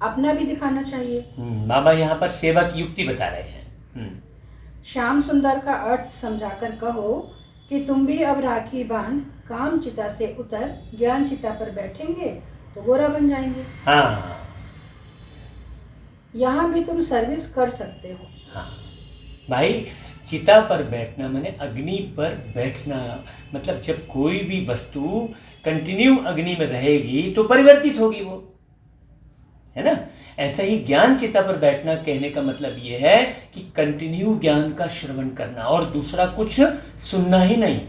अपना भी दिखाना चाहिए। बाबा यहाँ पर सेवा की युक्ति बता रहे हैं। श्याम सुंदर का अर्थ समझाकर कहो कि तुम भी अब राखी बांध काम चिता से उतर ज्ञान चिता पर बैठेंगे तो गोरा बन जाएंगे। हाँ, यहाँ भी तुम सर्विस कर सकते हो। हाँ भाई, चिता पर बैठना माने अग्नि पर बैठना, मतलब जब कोई भी वस्तु कंटिन्यू अग्नि में रहेगी तो परिवर्तित होगी वो, है ना। ऐसा ही ज्ञान चिता पर बैठना कहने का मतलब ये है कि कंटिन्यू ज्ञान का श्रवण करना और दूसरा कुछ सुनना ही नहीं।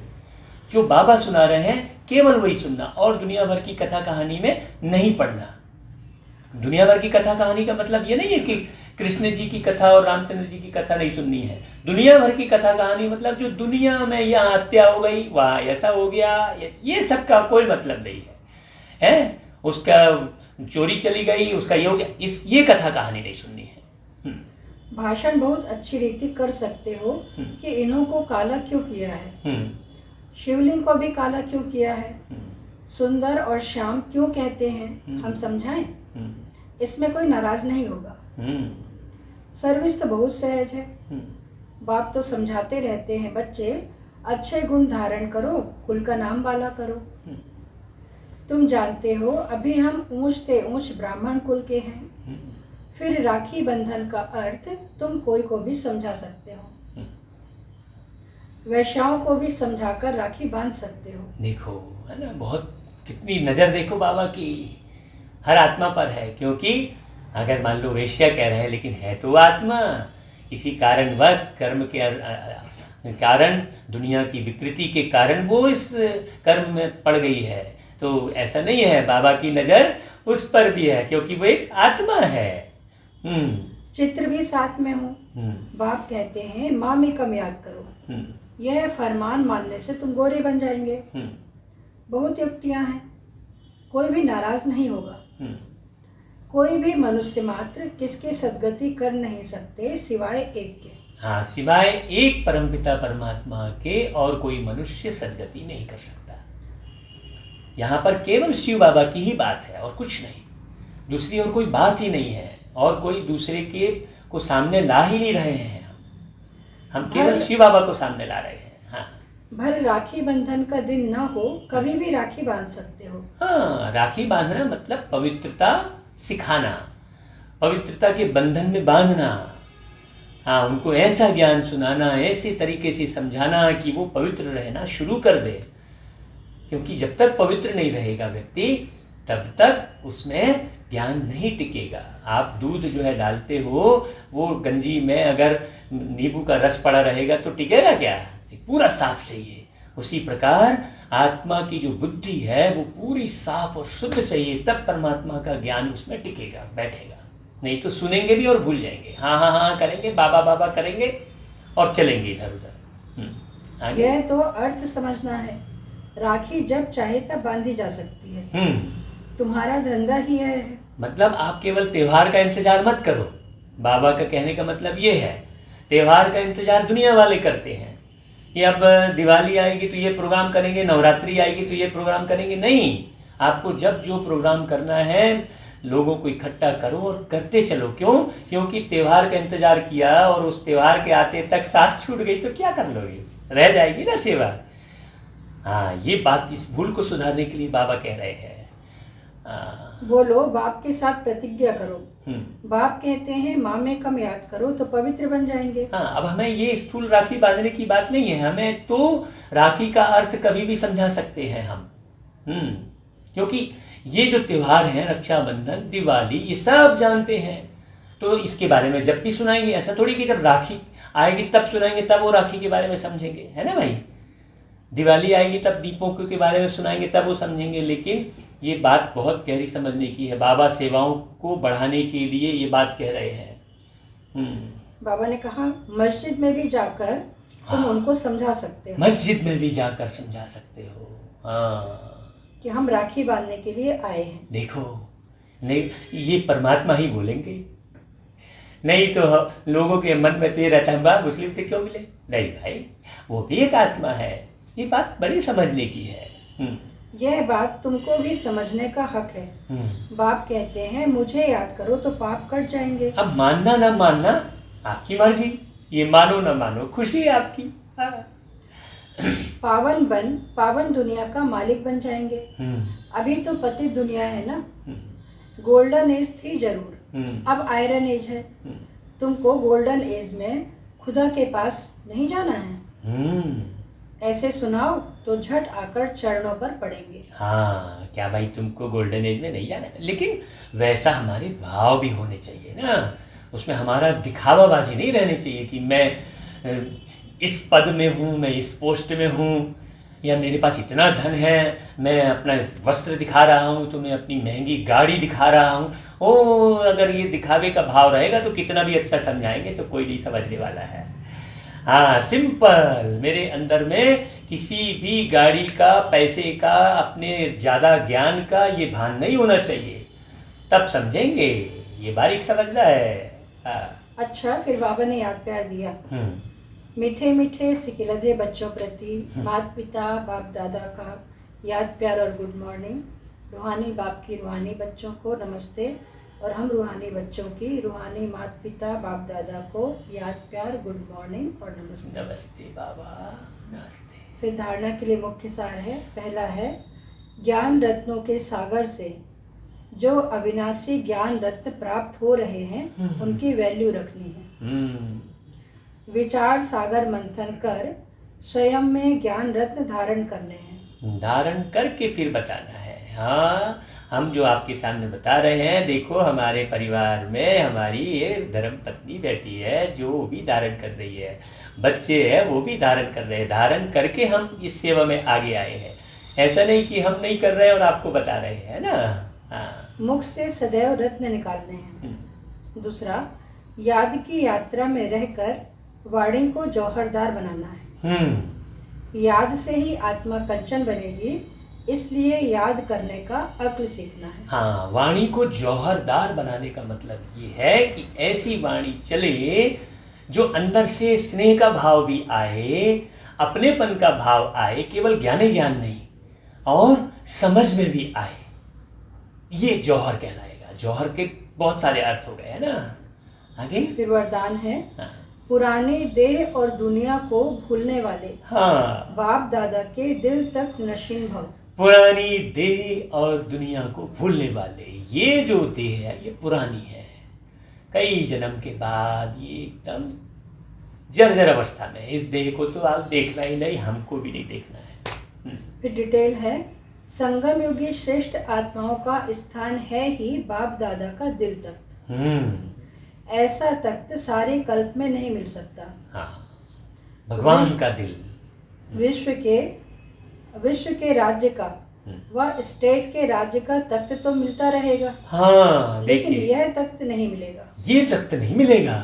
जो बाबा सुना रहे हैं केवल वही सुनना, और दुनिया भर की कथा कहानी में नहीं पढ़ना। दुनिया भर की कथा कहानी का मतलब ये नहीं है कि कृष्ण जी की कथा और रामचंद्र जी की कथा नहीं सुननी है। दुनिया भर की कथा कहानी मतलब जो दुनिया में यहाँ हत्या हो गई, वहाँ ऐसा हो गया, ये सब का कोई मतलब नहीं है। है, उसका चोरी चली गई, उसका ये हो गया, ये कथा कहानी नहीं सुननी है। भाषण बहुत अच्छी रीति कर सकते हो कि इन्हों को काला क्यों किया है, शिवलिंग को भी काला क्यों किया है, सुंदर और श्याम क्यों कहते हैं, हम समझाएं। इसमें कोई नाराज नहीं होगा। सर्विस तो बहुत सहज है। बाप तो समझाते रहते हैं, बच्चे अच्छे गुण धारण करो, कुल का नाम वाला करो। तुम जानते हो अभी हम ऊंच से ऊंच ब्राह्मण कुल के हैं। फिर राखी बंधन का अर्थ तुम कोई को भी समझा सकते हो, वैश्याओं को भी समझाकर राखी बांध सकते हो। देखो है ना, बहुत कितनी नजर देखो बाबा की हर आत्मा पर है, क्योंकि अगर मान लो वेश्या कह रहे हैं लेकिन है तो आत्मा, इसी कारणवश कर्म के कारण, दुनिया की विकृति के कारण वो इस कर्म में पड़ गई है। तो ऐसा नहीं है, बाबा की नजर उस पर भी है क्योंकि वो एक आत्मा है। चित्र भी साथ में हो। बाप कहते हैं मामिकम याद करो, यह फरमान मानने से तुम गोरे बन जाएंगे। बहुत युक्तियां हैं, कोई भी नाराज नहीं होगा। कोई भी मनुष्य मात्र किसकी सद्गति कर नहीं सकते सिवाय एक के। हाँ, सिवाय एक परमपिता परमात्मा के और कोई मनुष्य सद्गति नहीं कर सकता। यहाँ पर केवल शिव बाबा की ही बात है और कुछ नहीं, दूसरी और कोई बात ही नहीं है, और कोई दूसरे के को सामने ला ही नहीं रहे हैं। हम केवल शिव बाबा को सामने ला रहे हैं। हाँ, भले राखी बंधन का दिन ना हो, कभी भी राखी बांध सकते हो। हाँ, राखी बांधना मतलब पवित्रता सिखाना, पवित्रता के बंधन में बांधना। हाँ, उनको ऐसा ज्ञान सुनाना, ऐसे तरीके से समझाना कि वो पवित्र रहना शुरू कर दे, क्योंकि जब तक पवित्र नहीं रहेगा व्यक्ति तब तक उसमें ज्ञान नहीं टिकेगा। आप दूध जो है डालते हो, वो गंजी में अगर नींबू का रस पड़ा रहेगा तो टिकेगा क्या? पूरा साफ चाहिए। उसी प्रकार आत्मा की जो बुद्धि है वो पूरी साफ और शुद्ध चाहिए, तब परमात्मा का ज्ञान उसमें टिकेगा, बैठेगा। नहीं तो सुनेंगे भी और भूल जाएंगे, हाँ हाँ हाँ करेंगे, बाबा बाबा करेंगे और चलेंगे इधर उधर। यह तो अर्थ समझना है। राखी जब चाहे तब बांधी जा सकती है। तुम्हारा धंधा ही है। मतलब आप केवल त्योहार का इंतजार मत करो। बाबा का कहने का मतलब ये है, त्योहार का इंतजार दुनिया वाले करते हैं कि अब दिवाली आएगी तो ये प्रोग्राम करेंगे, नवरात्रि आएगी तो ये प्रोग्राम करेंगे। नहीं, आपको जब जो प्रोग्राम करना है लोगों को इकट्ठा करो और करते चलो। क्यों? क्योंकि त्योहार का इंतजार किया और उस त्योहार के आते तक सांस छूट गई तो क्या कर लोगे, रह जाएगी ना त्योहार। हाँ, ये बात, इस भूल को सुधारने के लिए बाबा कह रहे हैं। बोलो, बाप के साथ प्रतिज्ञा करो। बाप कहते हैं मामे कम याद करो तो पवित्र बन जाएंगे। हाँ, अब हमें ये स्थूल राखी बांधने की बात नहीं है, हमें तो राखी का अर्थ कभी भी समझा सकते हैं हम। क्योंकि ये जो त्योहार हैं, रक्षाबंधन, दिवाली, ये सब जानते हैं। तो इसके बारे में जब भी सुनाएंगे, ऐसा थोड़ी कि जब राखी आएगी तब सुनाएंगे, तब वो राखी के बारे में समझेंगे, है ना भाई। दिवाली आएगी तब दीपों के बारे में सुनाएंगे, तब वो समझेंगे। लेकिन ये बात बहुत गहरी समझने की है। बाबा सेवाओं को बढ़ाने के लिए ये बात कह रहे हैं। बाबा ने कहा मस्जिद में भी जाकर तुम उनको समझा सकते हो। मस्जिद में भी जाकर समझा सकते हो, हाँ, कि हम राखी बांधने के लिए आए हैं। देखो, नहीं, ये परमात्मा ही बोलेंगे। नहीं तो लोगों के मन में तो ये रहता है मुस्लिम से क्यों मिले। नहीं भाई, वो भी एक आत्मा है। ये बात बड़ी समझने की है। यह बात तुमको भी समझने का हक है। बाप कहते हैं मुझे याद करो तो पाप कट जाएंगे। अब मानना ना मानना आपकी मर्जी, ये मानो ना मानो खुशी है आपकी। पावन बन पावन दुनिया का मालिक बन जाएंगे। अभी तो पति दुनिया है ना, गोल्डन एज थी जरूर, अब आयरन एज है। तुमको गोल्डन एज में खुदा के पास नहीं जाना है। ऐसे सुनाओ तो झट आकर चरणों पर पड़ेंगे। हाँ, क्या भाई तुमको गोल्डन एज में नहीं जाना, लेकिन वैसा हमारे भाव भी होने चाहिए ना। उसमें हमारा दिखावाबाजी नहीं रहनी चाहिए कि मैं इस पद में हूँ, मैं इस पोस्ट में हूँ, या मेरे पास इतना धन है, मैं अपना वस्त्र दिखा रहा हूँ तो मैं अपनी महंगी गाड़ी दिखा रहा हूँ। अगर ये दिखावे का भाव रहेगा तो कितना भी अच्छा समझाएंगे तो कोई नहीं समझने वाला है। हाँ, सिंपल। मेरे अंदर में किसी भी गाड़ी का, पैसे का, अपने ज़्यादा ज्ञान का ये भान नहीं होना चाहिए। तब समझेंगे। ये बारीक समझना है। हाँ। अच्छा, फिर बाबा ने याद प्यार दिया। मीठे मीठे सिकिलधे बच्चों प्रति माता पिता बाप दादा का याद प्यार और गुड मॉर्निंग। रूहानी बाप की रूहानी बच्चों को नमस्ते, और हम रूहानी बच्चों की रूहानी माता पिता बाप दादा को याद प्यार गुड मॉर्निंग और नमस्ते। नमस्ते बाबा, नमस्ते। फिर धारणा के लिए मुख्य सार है। पहला है, ज्ञान रत्नों के सागर से जो अविनाशी ज्ञान रत्न प्राप्त हो रहे हैं उनकी वैल्यू रखनी है। विचार सागर मंथन कर स्वयं में ज्ञान रत्न धारण करने हैं। धारण करके फिर बताना है। हाँ, हम जो आपके सामने बता रहे हैं, देखो हमारे परिवार में हमारी ये धर्म पत्नी बैठी है जो भी धारण कर रही है, बच्चे हैं वो भी धारण कर रहे हैं। धारण करके हम इस सेवा में आगे आए हैं। ऐसा नहीं कि हम नहीं कर रहे और आपको बता रहे हैं ना। हाँ। मुख से सदैव रत्न निकालने हैं। दूसरा, याद की यात्रा में रहकर वाणी को जौहरदार बनाना है। याद से ही आत्मा कंचन बनेगी, इसलिए याद करने का अक्ल सीखना है। हाँ, वाणी को जौहरदार बनाने का मतलब ये है कि ऐसी वाणी चले जो अंदर से स्नेह का भाव भी आए, अपनेपन का भाव आए, केवल ज्ञान ही ज्ञान नहीं, और समझ में भी आए। ये जौहर कहलाएगा। जौहर के बहुत सारे अर्थ हो गए हैं ना। आगे फिर वरदान है। हाँ। पुराने देह और दुनिया को भूलने वाले, हाँ, बाप दादा के दिल तक नशीन भव। पुरानी देह और दुनिया को भूलने वाले, ये जो देह है ये पुरानी है। कई जन्म के बाद ये एकदम जर्जर अवस्था में है। इस देह को तो आप देखना ही नहीं, हमको भी नहीं देखना है। फिर डिटेल है। संगम युगी श्रेष्ठ आत्माओं का स्थान है ही बाप दादा का दिल तख्त। ऐसा तख्त सारे कल्प में नहीं मिल सकता। हाँ, भगवान का दिल। विश्व के राज्य का व स्टेट के राज्य का तख्त तो मिलता रहेगा। हाँ, लेकिन यह तख्त नहीं मिलेगा। ये तख्त नहीं मिलेगा,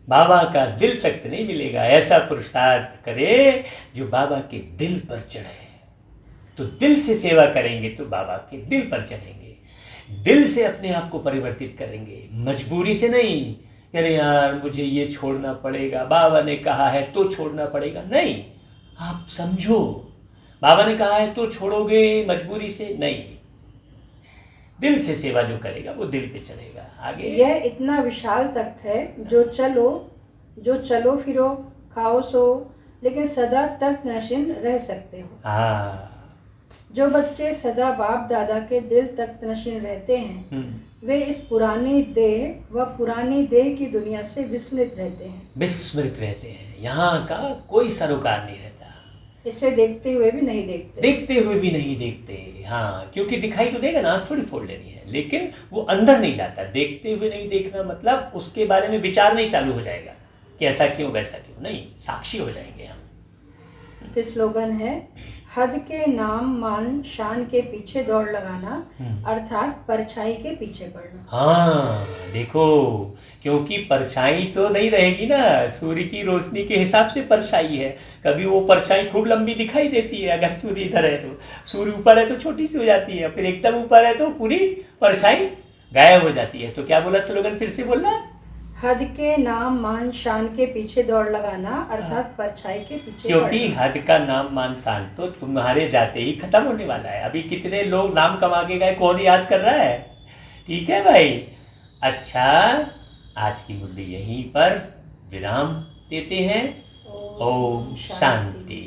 बाबा का दिल तख्त नहीं मिलेगा। ऐसा पुरुषार्थ करे जो बाबा के दिल पर चढ़े। तो दिल से सेवा करेंगे तो बाबा के दिल पर चढ़ेंगे। दिल से अपने आप को परिवर्तित करेंगे, मजबूरी से नहीं। अरे यार मुझे ये छोड़ना पड़ेगा, बाबा ने कहा है तो छोड़ना पड़ेगा, नहीं। आप समझो, बाबा ने कहा है तो छोड़ोगे मजबूरी से नहीं। दिल से सेवा जो करेगा वो दिल पे चलेगा। आगे यह इतना विशाल तख्त है जो चलो फिरो खाओ सो, लेकिन सदा तख्त नशीन रह सकते हो। हाँ, जो बच्चे सदा बाप दादा के दिल तख्त नशीन रहते हैं वे इस पुरानी देह व पुरानी देह की दुनिया से विस्मृत रहते हैं। यहाँ का कोई सरोकार नहीं रहता। इसे देखते हुए भी नहीं देखते। हाँ, क्योंकि दिखाई तो देगा ना, थोड़ी फोड़ लेनी है, लेकिन वो अंदर नहीं जाता। देखते हुए नहीं देखना मतलब उसके बारे में विचार नहीं चालू हो जाएगा कि ऐसा क्यों वैसा क्यों, नहीं, साक्षी हो जाएंगे हम। फिर स्लोगन है, हद के नाम मान शान के पीछे दौड़ लगाना, अर्थात परछाई के पीछे पड़ना। हाँ, देखो, क्योंकि परछाई तो नहीं रहेगी ना, सूर्य की रोशनी के हिसाब से परछाई है। कभी वो परछाई खूब लंबी दिखाई देती है, अगर सूर्य इधर है तो, सूर्य ऊपर है तो छोटी सी हो जाती है, फिर एकदम ऊपर है तो पूरी परछाई गायब हो जाती है। तो क्या बोला स्लोगन, फिर से बोलना। हद के नाम मान शान के पीछे दौड़ लगाना, अर्थात परछाई के पीछे। क्योंकि हद का नाम मान शान तो तुम्हारे जाते ही खत्म होने वाला है। अभी कितने लोग नाम कमा के गए, कौन याद कर रहा है? ठीक है भाई। अच्छा, आज की मुरली यहीं पर विराम देते हैं। ओम शांति।